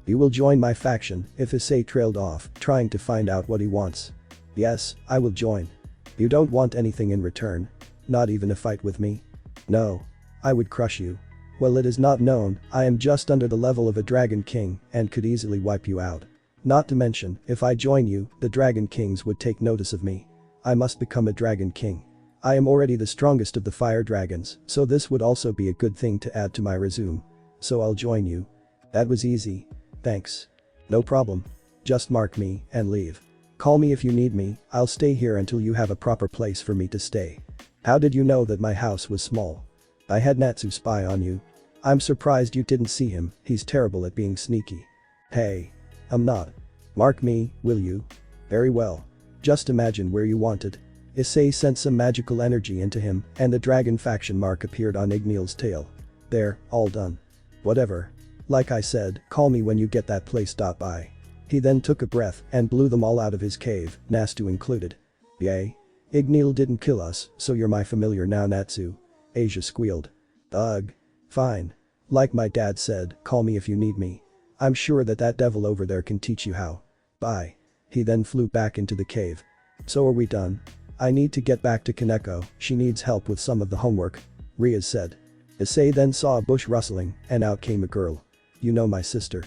You will join my faction if Issei trailed off, trying to find out what he wants. Yes, I will join. You don't want anything in return? Not even a fight with me? No. I would crush you. Well, it is not known, I am just under the level of a dragon king and could easily wipe you out. Not to mention, if I join you, the dragon kings would take notice of me. I must become a dragon king. I am already the strongest of the fire dragons, so this would also be a good thing to add to my resume. So I'll join you. That was easy. Thanks. No problem. Just mark me and leave. Call me if you need me, I'll stay here until you have a proper place for me to stay. How did you know that my house was small? I had Natsu spy on you. I'm surprised you didn't see him, he's terrible at being sneaky. Hey. I'm not. Mark me, will you? Very well. Just imagine where you wanted. Issei sent some magical energy into him and the dragon faction mark appeared on Igneel's tail. There, all done. Whatever. Like I said, call me when you get that place. Bye. He then took a breath and blew them all out of his cave, Natsu included. Yay. Igneel didn't kill us, so you're my familiar now Natsu. Asia squealed. Ugh. Fine. Like my dad said, call me if you need me. I'm sure that devil over there can teach you how. Bye. He then flew back into the cave. So are we done? I need to get back to Kaneko, she needs help with some of the homework. Ria said. Issei then saw a bush rustling and out came a girl. You know my sister.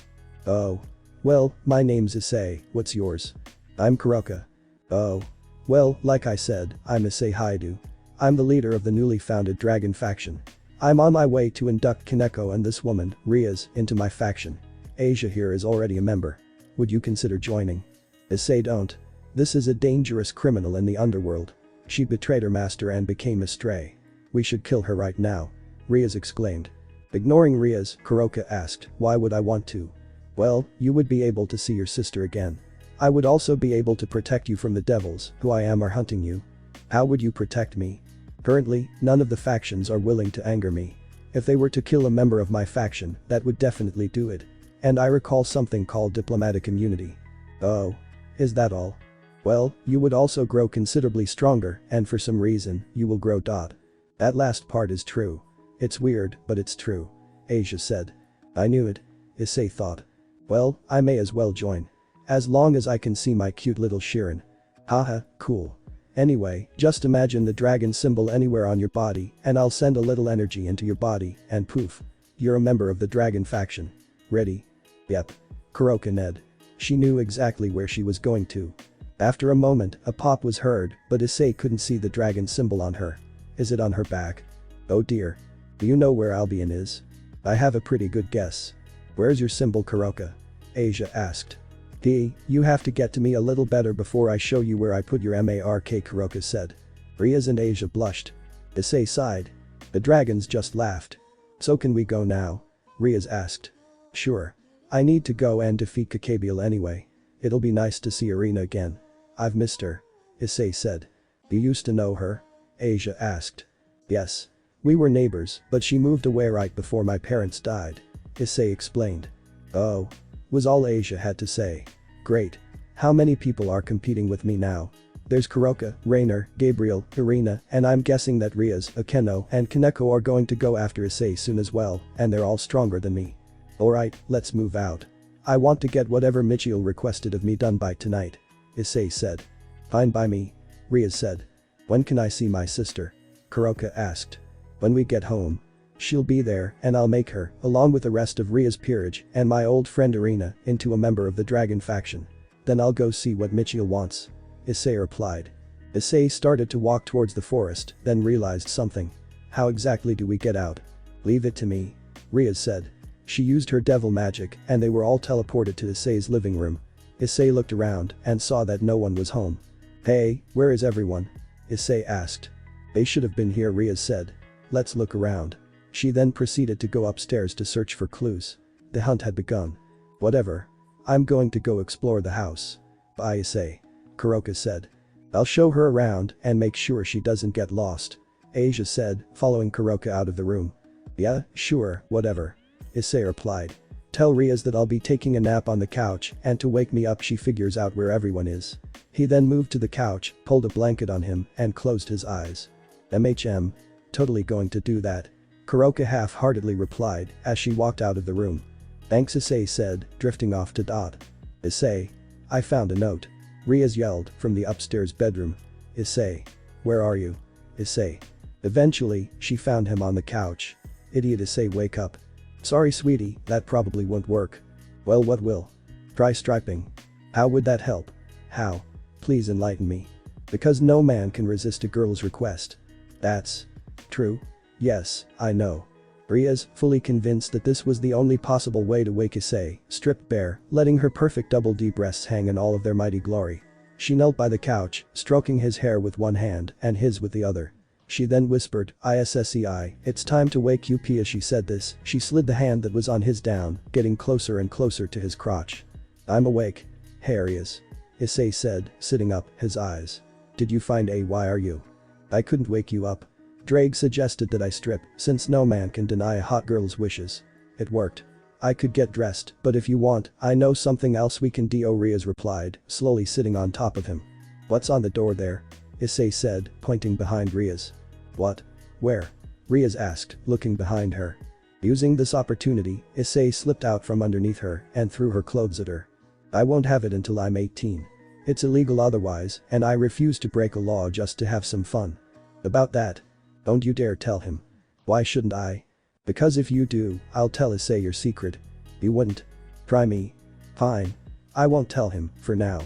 Oh. Well, my name's Issei, what's yours? I'm Koka. Oh. Well, like I said, I'm Issei Hydra. I'm the leader of the newly founded dragon faction. I'm on my way to induct Kaneko and this woman, Riaz, into my faction. Asia here is already a member. Would you consider joining? Issei don't. This is a dangerous criminal in the underworld. She betrayed her master and became a stray. We should kill her right now. Riaz exclaimed. Ignoring Riaz, Koka asked, why would I want to? Well, you would be able to see your sister again. I would also be able to protect you from the devils who I am are hunting you. How would you protect me? Currently, none of the factions are willing to anger me. If they were to kill a member of my faction, that would definitely do it. And I recall something called diplomatic immunity. Oh. Is that all? Well, you would also grow considerably stronger and for some reason, you will grow. That last part is true. It's weird, but it's true. Asia said. I knew it. Issei thought. Well, I may as well join. As long as I can see my cute little Shirin. Haha, cool. Anyway, just imagine the dragon symbol anywhere on your body and I'll send a little energy into your body and poof. You're a member of the dragon faction. Ready? Yep. Koka Ned. She knew exactly where she was going to. After a moment, a pop was heard, but Issei couldn't see the dragon symbol on her. Is it on her back? Oh dear. Do you know where Albion is? I have a pretty good guess. Where's your symbol, Koka? Asia asked. You have to get to me a little better before I show you where I put your mark, Koka said. Riaz and Asia blushed. Issei sighed. The dragons just laughed. So can we go now? Riaz asked. Sure. I need to go and defeat Kakabiel anyway. It'll be nice to see Arena again. I've missed her. Issei said. You used to know her? Asia asked. Yes. We were neighbors, but she moved away right before my parents died. Issei explained. Oh. Was all Asia had to say. Great. How many people are competing with me now? There's Koka, Rainer, Gabriel, Irina, and I'm guessing that Riaz, Akeno, and Kaneko are going to go after Issei soon as well, and they're all stronger than me. Alright, let's move out. I want to get whatever Michiel requested of me done by tonight. Issei said. Fine by me. Riaz said. When can I see my sister? Koka asked. When we get home. She'll be there and I'll make her, along with the rest of Ria's peerage and my old friend Irina, into a member of the dragon faction. Then I'll go see what Michiel wants. Issei replied. Issei started to walk towards the forest, then realized something. How exactly do we get out? Leave it to me. Riaz said. She used her devil magic and they were all teleported to Issei's living room. Issei looked around and saw that no one was home. Hey, where is everyone? Issei asked. They should have been here, Riaz said. Let's look around. She then proceeded to go upstairs to search for clues. The hunt had begun. Whatever. I'm going to go explore the house. Bye, Issei. Koka said. I'll show her around and make sure she doesn't get lost. Asia said, following Koka out of the room. Yeah, sure, whatever. Issei replied. Tell Riaz that I'll be taking a nap on the couch and to wake me up she figures out where everyone is. He then moved to the couch, pulled a blanket on him and closed his eyes. Totally going to do that. Koka half-heartedly replied as she walked out of the room. Thanks, Issei said, drifting off to Issei. I found a note. Riaz yelled from the upstairs bedroom. Issei. Where are you? Issei. Eventually, she found him on the couch. Idiot, Issei, wake up. Sorry sweetie, that probably won't work. Well, what will? Try striping. How would that help? How? Please enlighten me. Because no man can resist a girl's request. That's true. Yes, I know. Riaz, fully convinced that this was the only possible way to wake Issei, stripped bare, letting her perfect double D breasts hang in all of their mighty glory. She knelt by the couch, stroking his hair with one hand and his with the other. She then whispered, Issei, it's time to wake you. As she said this, she slid the hand that was on his down, getting closer and closer to his crotch. I'm awake. Hey, Riaz. Issei said, sitting up, his eyes. Did you find a why are you? I couldn't wake you up. Ddraig suggested that I strip, since no man can deny a hot girl's wishes. It worked. I could get dressed, but if you want, I know something else we can do, Riaz replied, slowly sitting on top of him. What's on the door there? Issei said, pointing behind Riaz. What? Where? Riaz asked, looking behind her. Using this opportunity, Issei slipped out from underneath her and threw her clothes at her. I won't have it until I'm 18. It's illegal otherwise, and I refuse to break a law just to have some fun. About that. Don't you dare tell him. Why shouldn't I? Because if you do, I'll tell Issei your secret. You wouldn't. Try me. Fine. I won't tell him, for now.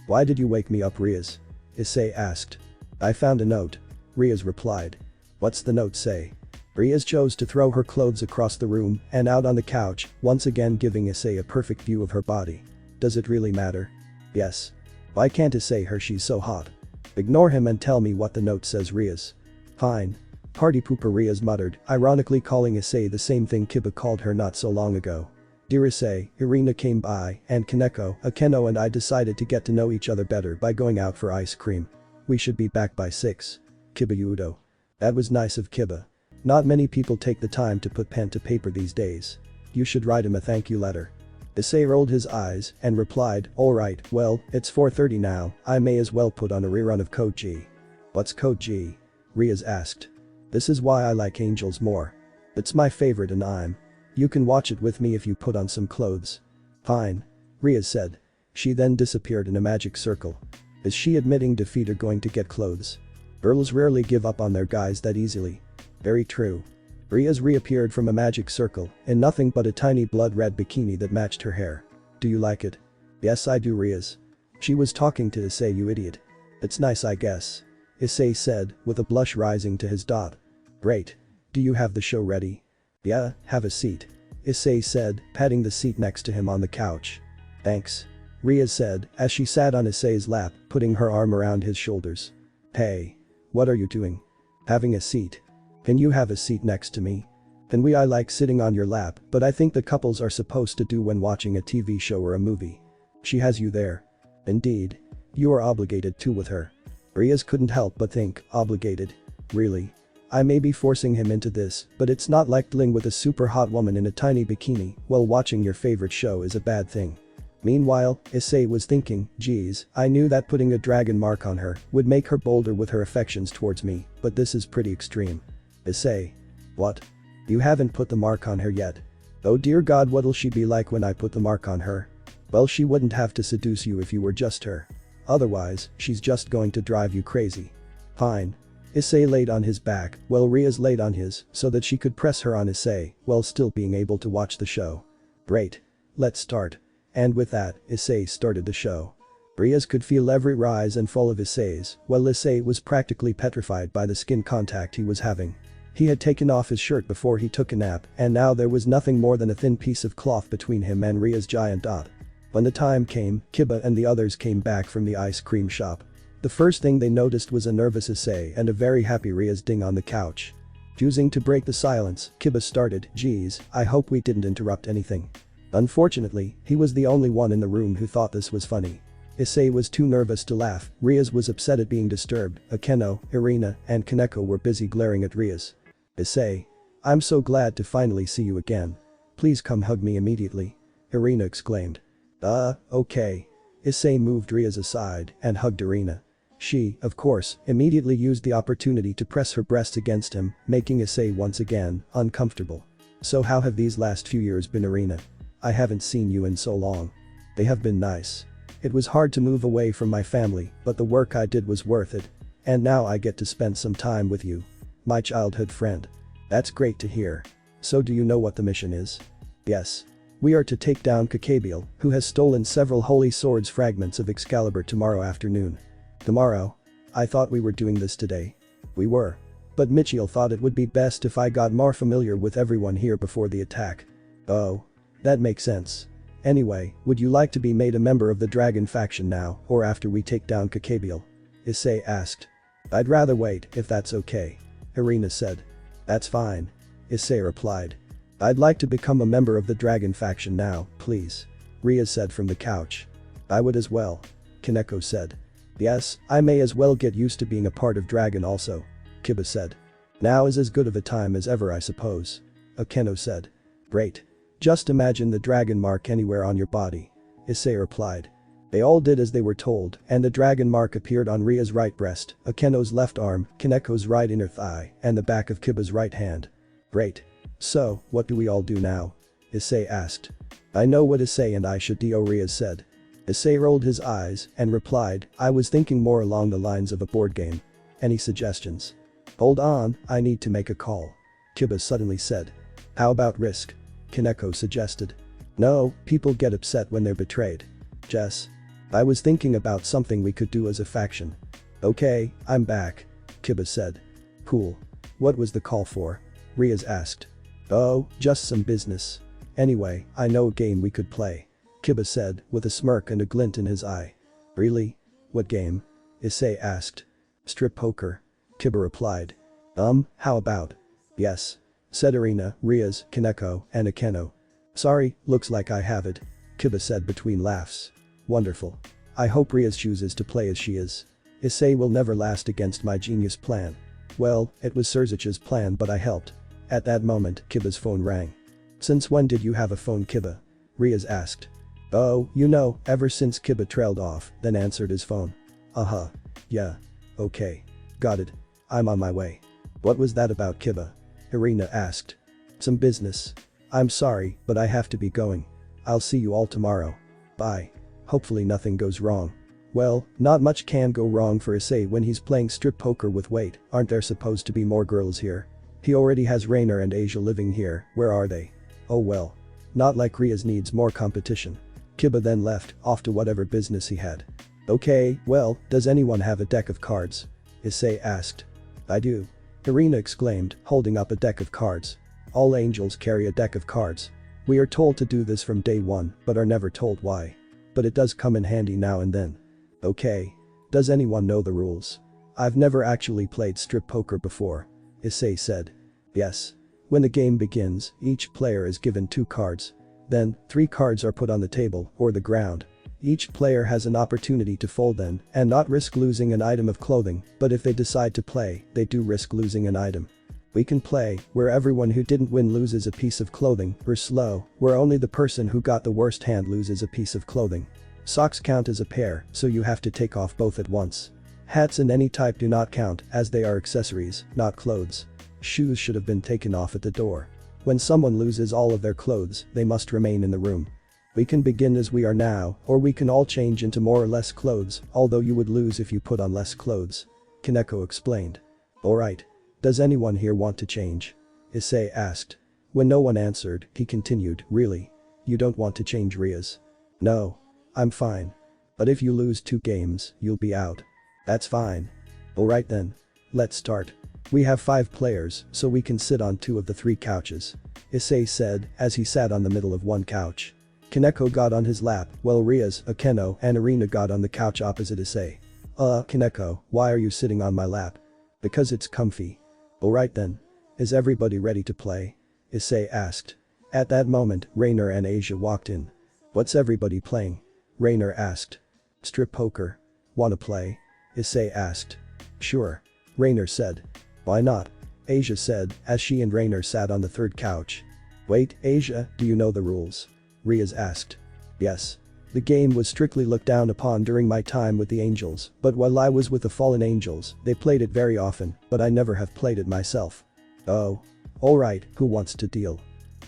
Why did you wake me up, Riaz? Issei asked. I found a note. Riaz replied. What's the note say? Riaz chose to throw her clothes across the room and out on the couch, once again giving Issei a perfect view of her body. Does it really matter? Yes. Why can't Issei her she's so hot? Ignore him and tell me what the note says, Riaz. Fine. Party pooper, Riaz muttered, ironically calling Issei the same thing Kiba called her not so long ago. Dear Issei, Irina came by, and Akeno and I decided to get to know each other better by going out for ice cream. We should be back by 6. Kiba Yudo. That was nice of Kiba. Not many people take the time to put pen to paper these days. You should write him a thank you letter. Issei rolled his eyes and replied, alright, well, it's 4:30 now, I may as well put on a rerun of Code G. What's Code G? Riaz asked. This is why I like Angels more. It's my favorite and you can watch it with me if you put on some clothes. Fine. Riaz said. She then disappeared in a magic circle. Is she admitting defeat or going to get clothes? Girls rarely give up on their guys that easily. Very true. Riaz reappeared from a magic circle in nothing but a tiny blood-red bikini that matched her hair. Do you like it? Yes I do, Riaz. She was talking to Issei, you idiot. It's nice I guess. Issei said, with a blush rising to his dot. Great. Do you have the show ready? Yeah, have a seat. Issei said, patting the seat next to him on the couch. Thanks. Riaz said, as she sat on Issei's lap, putting her arm around his shoulders. Hey. What are you doing? Having a seat. Can you have a seat next to me? I like sitting on your lap, but I think the couples are supposed to do when watching a TV show or a movie. She has you there. Indeed. You are obligated to with her. Riaz couldn't help but think, obligated. Really? I may be forcing him into this, but it's not like dealing with a super hot woman in a tiny bikini while watching your favorite show is a bad thing. Meanwhile, Issei was thinking, geez, I knew that putting a dragon mark on her would make her bolder with her affections towards me, but this is pretty extreme. Issei. What? You haven't put the mark on her yet. Oh dear God, what'll she be like when I put the mark on her? Well, she wouldn't have to seduce you if you were just her. Otherwise, she's just going to drive you crazy. Fine. Issei laid on his back while Riaz laid on his so that she could press her on Issei while still being able to watch the show. Great. Let's start. And with that, Issei started the show. Riaz could feel every rise and fall of Issei's while Issei was practically petrified by the skin contact he was having. He had taken off his shirt before he took a nap and now there was nothing more than a thin piece of cloth between him and Riaz's giant dot. When the time came, Kiba and the others came back from the ice cream shop. The first thing they noticed was a nervous Issei and a very happy Riaz ding on the couch. Choosing to break the silence, Kiba started, geez, I hope we didn't interrupt anything. Unfortunately, he was the only one in the room who thought this was funny. Issei was too nervous to laugh, Riaz was upset at being disturbed, Akeno, Irina, and Kaneko were busy glaring at Riaz. Issei. I'm so glad to finally see you again. Please come hug me immediately. Irina exclaimed. Okay. Issei moved Riaz aside and hugged Irina. She, of course, immediately used the opportunity to press her breast against him, making Issei once again uncomfortable. So how have these last few years been, Irina? I haven't seen you in so long. They have been nice. It was hard to move away from my family, but the work I did was worth it. And now I get to spend some time with you. My childhood friend. That's great to hear. So do you know what the mission is? Yes. We are to take down Koka, who has stolen several holy swords fragments of Excalibur tomorrow afternoon. Tomorrow? I thought we were doing this today. We were. But Michiel thought it would be best if I got more familiar with everyone here before the attack. Oh. That makes sense. Anyway, would you like to be made a member of the dragon faction now or after we take down Koka? Issei asked. I'd rather wait if that's okay. Irina said. That's fine. Issei replied. I'd like to become a member of the dragon faction now, please. Riaz said from the couch. I would as well. Kaneko said. Yes, I may as well get used to being a part of dragon also. Kiba said. Now is as good of a time as ever I suppose. Akeno said. Great. Just imagine the dragon mark anywhere on your body. Issei replied. They all did as they were told and the dragon mark appeared on Ria's right breast, Akeno's left arm, Kaneko's right inner thigh, and the back of Kiba's right hand. Great. So, what do we all do now? Issei asked. I know what Issei and I should do, Riaz said. Issei rolled his eyes and replied, I was thinking more along the lines of a board game. Any suggestions? Hold on, I need to make a call. Kiba suddenly said. How about Risk? Kaneko suggested. No, people get upset when they're betrayed. Jess. I was thinking about something we could do as a faction. Okay, I'm back. Kiba said. Cool. What was the call for? Riaz asked. Oh, just some business. Anyway, I know a game we could play. Kiba said, with a smirk and a glint in his eye. Really? What game? Issei asked. Strip poker. Kiba replied. How about? Yes. Said Irina, Riaz, Kaneko, and Akeno. Sorry, looks like I have it. Kiba said between laughs. Wonderful. I hope Riaz chooses to play as she is. Issei will never last against my genius plan. Well, it was Surzich's plan but I helped. At that moment, Kiba's phone rang. Since when did you have a phone, Kiba? Riaz asked. Oh, you know, ever since. Kiba trailed off, then answered his phone. Uh-huh. Yeah. Okay. Got it. I'm on my way. What was that about, Kiba? Irina asked. Some business. I'm sorry, but I have to be going. I'll see you all tomorrow. Bye. Hopefully nothing goes wrong. Well, not much can go wrong for Issei when he's playing strip poker with Wait, aren't there supposed to be more girls here? He already has Rainer and Asia living here, where are they? Oh well. Not like Riaz needs more competition. Kiba then left, off to whatever business he had. Okay, well, does anyone have a deck of cards? Issei asked. I do. Irina exclaimed, holding up a deck of cards. All angels carry a deck of cards. We are told to do this from day one, but are never told why. But it does come in handy now and then. Okay. Does anyone know the rules? I've never actually played strip poker before. Issei said. Yes. When the game begins, each player is given 2 cards. Then, 3 cards are put on the table, or the ground. Each player has an opportunity to fold them and not risk losing an item of clothing, but if they decide to play, they do risk losing an item. We can play, where everyone who didn't win loses a piece of clothing, or slow, where only the person who got the worst hand loses a piece of clothing. Socks count as a pair, so you have to take off both at once. Hats and any type do not count, as they are accessories, not clothes. Shoes should have been taken off at the door. When someone loses all of their clothes, they must remain in the room. We can begin as we are now, or we can all change into more or less clothes, although you would lose if you put on less clothes. Kaneko explained. Alright. Does anyone here want to change? Issei asked. When no one answered, he continued, really? You don't want to change, Riaz? No. I'm fine. But if you lose 2 games, you'll be out. That's fine. Alright then. Let's start. We have 5 players, so we can sit on 2 of the 3 couches. Issei said, as he sat on the middle of one couch. Kaneko got on his lap, while Riaz, Akeno, and Irina got on the couch opposite Issei. Kaneko, why are you sitting on my lap? Because it's comfy. Alright then. Is everybody ready to play? Issei asked. At that moment, Rainer and Asia walked in. What's everybody playing? Rainer asked. Strip poker. Wanna play? Issei asked. Sure. Rainer said. Why not? Asia said, as she and Rainer sat on the 3rd couch. Wait, Asia, do you know the rules? Riaz asked. Yes. The game was strictly looked down upon during my time with the angels, but while I was with the fallen angels, they played it very often, but I never have played it myself. Oh. Alright, who wants to deal?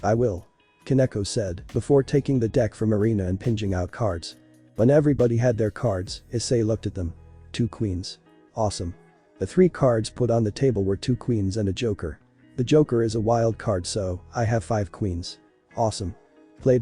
I will. Kaneko said, before taking the deck from Irina and pinching out cards. When everybody had their cards, Issei looked at them. 2 queens. Awesome. The 3 cards put on the table were 2 queens and a joker. The joker is a wild card, so I have 5 queens. Awesome. Play.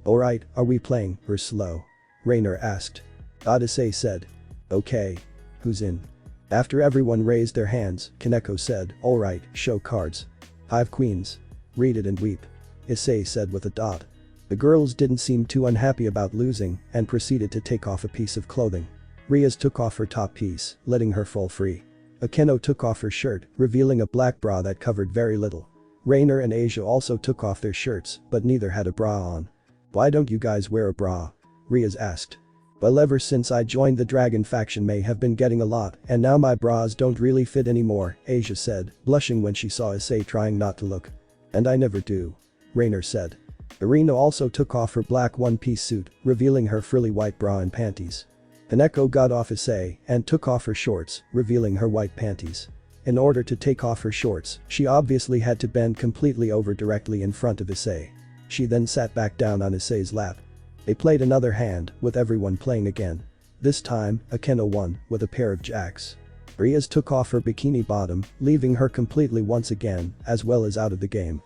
Alright, are we playing, or slow? Rainer asked. Issei said. Okay. Who's in? After everyone raised their hands, Kaneko said, alright, show cards. 5 queens. Read it and weep. Issei said with a dot. The girls didn't seem too unhappy about losing and proceeded to take off a piece of clothing. Riaz took off her top piece, letting her fall free. Akeno took off her shirt, revealing a black bra that covered very little. Rainer and Asia also took off their shirts, but neither had a bra on. Why don't you guys wear a bra? Riaz asked. Well, ever since I joined the dragon faction may have been getting a lot, and now my bras don't really fit anymore, Asia said, blushing when she saw Issei trying not to look. And I never do. Rainer said. Irina also took off her black one-piece suit, revealing her frilly white bra and panties. Kaneko got off Issei and took off her shorts, revealing her white panties. In order to take off her shorts, she obviously had to bend completely over directly in front of Issei. She then sat back down on Issei's lap. They played another hand, with everyone playing again. This time, Akeno won, with a pair of jacks. Riaz took off her bikini bottom, leaving her completely once again, as well as out of the game.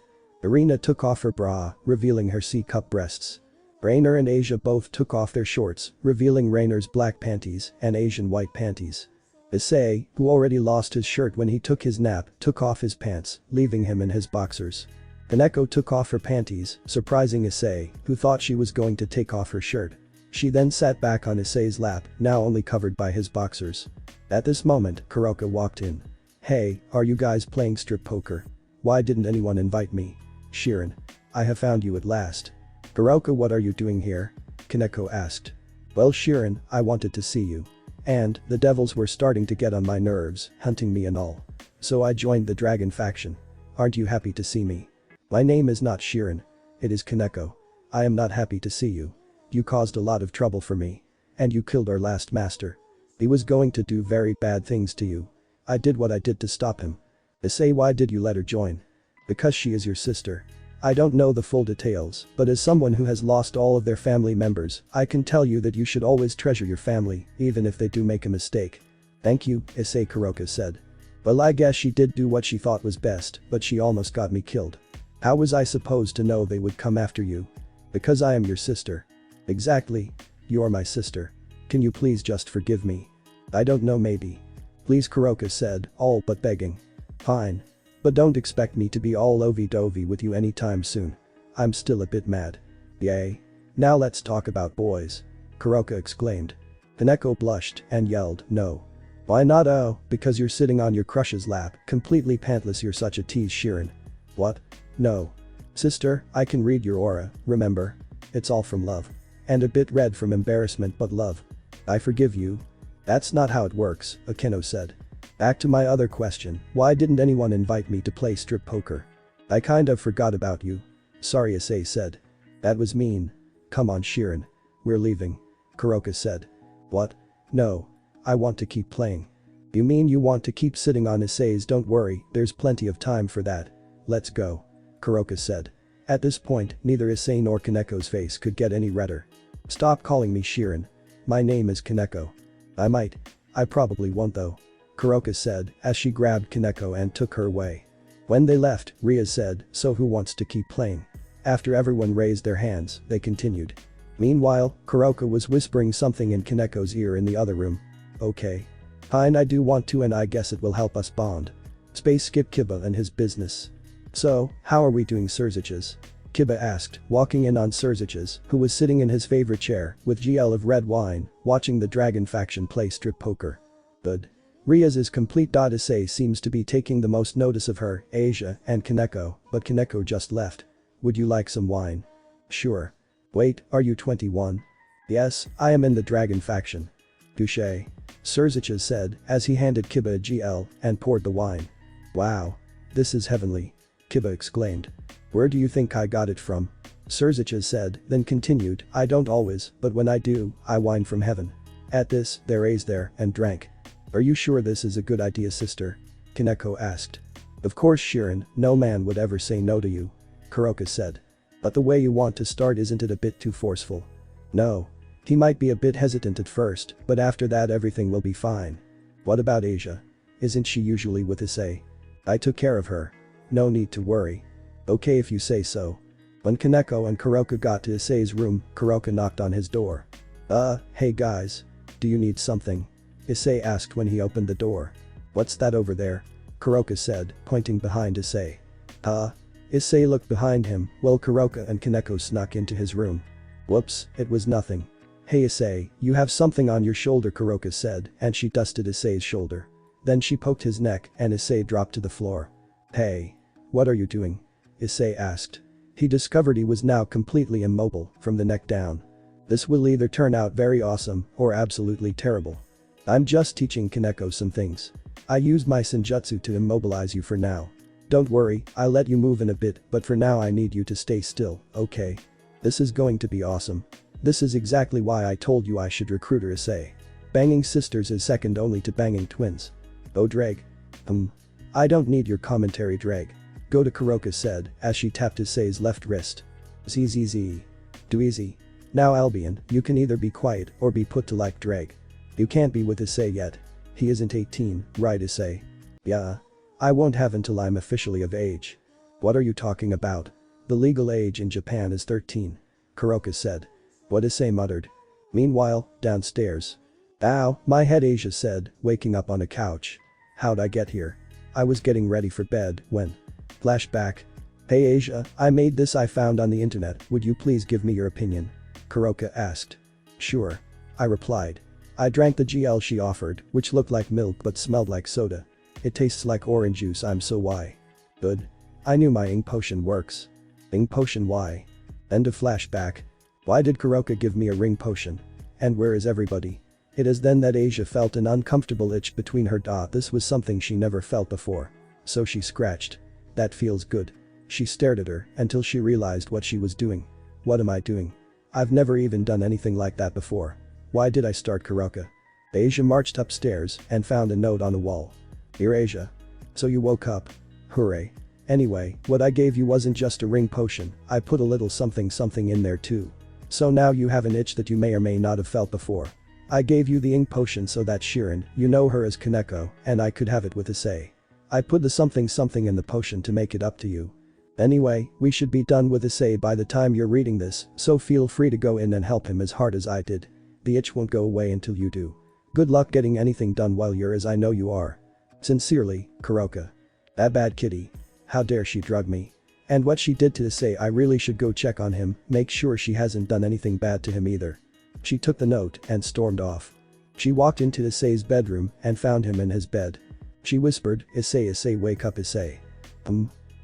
Irina took off her bra, revealing her C-cup breasts. Rainer and Asia both took off their shorts, revealing Rainer's black panties and Asian white panties. Issei, who already lost his shirt when he took his nap, took off his pants, leaving him in his boxers. Kaneko took off her panties, surprising Issei, who thought she was going to take off her shirt. She then sat back on Issei's lap, now only covered by his boxers. At this moment, Koka walked in. "Hey, are you guys playing strip poker? Why didn't anyone invite me?" "Shirin. I have found you at last." "Koka, what are you doing here?" Kaneko asked. "Well, Shirin, I wanted to see you. And, the devils were starting to get on my nerves, hunting me and all. So I joined the dragon faction. Aren't you happy to see me?" "My name is not Shirin. It is Kaneko. I am not happy to see you. You caused a lot of trouble for me. And you killed our last master. He was going to do very bad things to you. I did what I did to stop him." "Issei, why did you let her join?" "Because she is your sister. I don't know the full details, but as someone who has lost all of their family members, I can tell you that you should always treasure your family, even if they do make a mistake." "Thank you," Issei Koka said. "Well, I guess she did do what she thought was best, but she almost got me killed." "How was I supposed to know they would come after you?" "Because I am your sister." "Exactly. You're my sister. Can you please just forgive me?" "I don't know, maybe." "Please," Koka said, all but begging. "Fine. But don't expect me to be all lovey-dovey with you anytime soon. I'm still a bit mad." "Yay. Now let's talk about boys," Koka exclaimed. Kaneko blushed and yelled, "No." "Why not?" "Oh, because you're sitting on your crush's lap, completely pantless. You're such a tease, Shirin." "What? No. Sister, I can read your aura, remember? It's all from love. And a bit red from embarrassment, but love. I forgive you." "That's not how it works," Akeno said. "Back to my other question, why didn't anyone invite me to play strip poker?" "I kind of forgot about you." "Sorry," Issei said. "That was mean." "Come on, Shirin. We're leaving," Koka said. "What? No. I want to keep playing." "You mean you want to keep sitting on Issei's? Don't worry, there's plenty of time for that. Let's go," Koka said. At this point, neither Issei nor Kaneko's face could get any redder. "Stop calling me Shirin. My name is Kaneko." "I might. I probably won't though," Koka said as she grabbed Kaneko and took her away. When they left, Ria said, "So who wants to keep playing?" After everyone raised their hands, they continued. Meanwhile, Koka was whispering something in Kaneko's ear in the other room. "Okay. Fine, I do want to, and I guess it will help us bond." Space skip Kiba and his business. "So, how are we doing, Surziches?" Kiba asked, walking in on Surziches, who was sitting in his favorite chair with GL of red wine, watching the dragon faction play strip poker. "Good." Ria's is complete. Issei seems to be taking the most notice of her, Asia, and Kaneko, but Kaneko just left. "Would you like some wine?" "Sure." "Wait, are you 21? "Yes, I am in the dragon faction." "Touché," Surziches said as he handed Kiba a GL and poured the wine. "Wow. This is heavenly," Kiba exclaimed. "Where do you think I got it from?" Surziches said, then continued, "I don't always, but when I do, I wine from heaven." At this, they raised there and drank. "Are you sure this is a good idea, sister?" Kaneko asked. "Of course, Shirin, no man would ever say no to you," Koka said. "But the way you want to start, isn't it a bit too forceful?" "No. He might be a bit hesitant at first, but after that everything will be fine." "What about Asia? Isn't she usually with Issei?" "I took care of her. No need to worry." "Okay if you say so." When Kaneko and Koka got to Issei's room, Koka knocked on his door. Hey guys. Do you need something?" Issei asked when he opened the door. "What's that over there?" Koka said, pointing behind Issei. Issei looked behind him while Koka and Kaneko snuck into his room. "Whoops, it was nothing." "Hey Issei, you have something on your shoulder," Koka said, and she dusted Issei's shoulder. Then she poked his neck and Issei dropped to the floor. "Hey. What are you doing?" Issei asked. He discovered he was now completely immobile from the neck down. This will either turn out very awesome or absolutely terrible. "I'm just teaching Kaneko some things. I used my senjutsu to immobilize you for now. Don't worry, I'll let you move in a bit, but for now I need you to stay still, okay? This is going to be awesome. This is exactly why I told you I should recruit her, Issei. Banging sisters is second only to banging twins." "Oh Ddraig. I don't need your commentary, Ddraig," Koka said as she tapped Issei's left wrist. "ZZZ. Do easy. Now Albion, you can either be quiet or be put to like Ddraig. You can't be with Issei yet. He isn't 18, right Issei?" "Yeah. I won't have until I'm officially of age." "What are you talking about?" The legal age in Japan is 13. Koka said. What Issei muttered. Meanwhile, downstairs. Ow, my head, Asia said, waking up on a couch. How'd I get here? I was getting ready for bed when. Flashback. Hey Asia, I made this I found on the internet, would you please give me your opinion? Koka asked. Sure. I replied. I drank the GL she offered, which looked like milk but smelled like soda. It tastes like orange juice, I'm so why. Good. I knew my ink potion works. Ink potion why? End of flashback. Why did Koka give me a ring potion? And where is everybody? It is then that Asia felt an uncomfortable itch between her jaws. This was something she never felt before. So she scratched. That feels good. She stared at her until she realized what she was doing. What am I doing? I've never even done anything like that before. Why did I start Koka? Asia marched upstairs and found a note on the wall. Dear Asia. So you woke up. Hooray. Anyway, what I gave you wasn't just a ring potion, I put a little something something in there too. So now you have an itch that you may or may not have felt before. I gave you the ink potion so that Shirin, you know her as Kaneko, and I could have it with Issei. I put the something something in the potion to make it up to you. Anyway, we should be done with Issei by the time you're reading this, so feel free to go in and help him as hard as I did. The itch won't go away until you do. Good luck getting anything done while you're as I know you are. Sincerely, Koka. That bad kitty. How dare she drug me. And what she did to Issei, I really should go check on him, make sure she hasn't done anything bad to him either. She took the note and stormed off. She walked into Issei's bedroom and found him in his bed. She whispered, Issei, wake up Issei.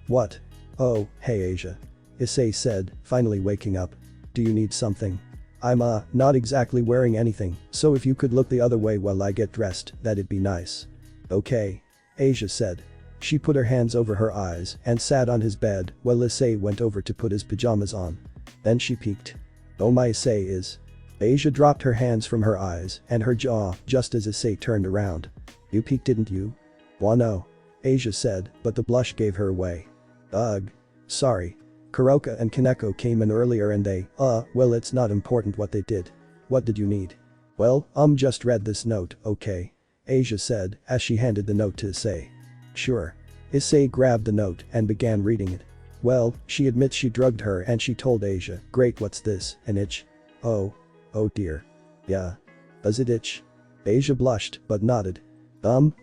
What? Oh, hey Asia. Issei said, finally waking up. Do you need something? I'm not exactly wearing anything, so if you could look the other way while I get dressed, that'd be nice. Okay. Asia said. She put her hands over her eyes and sat on his bed while Issei went over to put his pajamas on. Then she peeked. Oh my Issei is. Asia dropped her hands from her eyes and her jaw just as Issei turned around. You peeked, didn't you? Well no. Asia said, but the blush gave her away. Ugh. Sorry. Koka and Kaneko came in earlier and they, well it's not important what they did. What did you need? Well, just read this note, okay? Asia said as she handed the note to Issei. Sure. Issei grabbed the note and began reading it. Well, she admits she drugged her and she told Asia, great, what's this, an itch? Oh dear. Yeah. Does it itch? Asia blushed but nodded.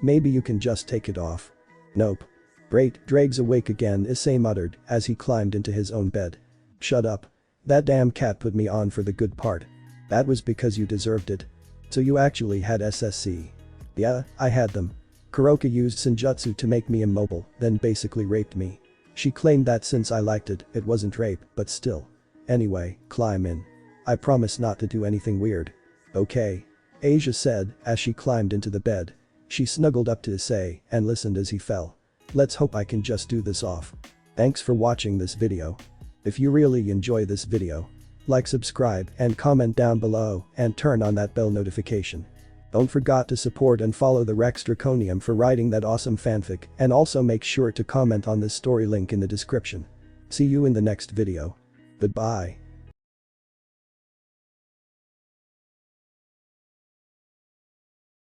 Maybe you can just take it off. Nope. Great, Ddraig's awake again, Issei muttered as he climbed into his own bed. Shut up. That damn cat put me on for the good part. That was because you deserved it. So you actually had SSC. Yeah, I had them. Koka used Senjutsu to make me immobile, then basically raped me. She claimed that since I liked it, it wasn't rape, but still. Anyway, climb in. I promise not to do anything weird. Okay. Asia said as she climbed into the bed. She snuggled up to Issei and listened as he fell. Let's hope I can just do this off. Thanks for watching this video. If you really enjoy this video, like, subscribe and comment down below and turn on that bell notification. Don't forget to support and follow the Rex Draconium for writing that awesome fanfic, and also make sure to comment on this story, link in the description. See you in the next video. Goodbye.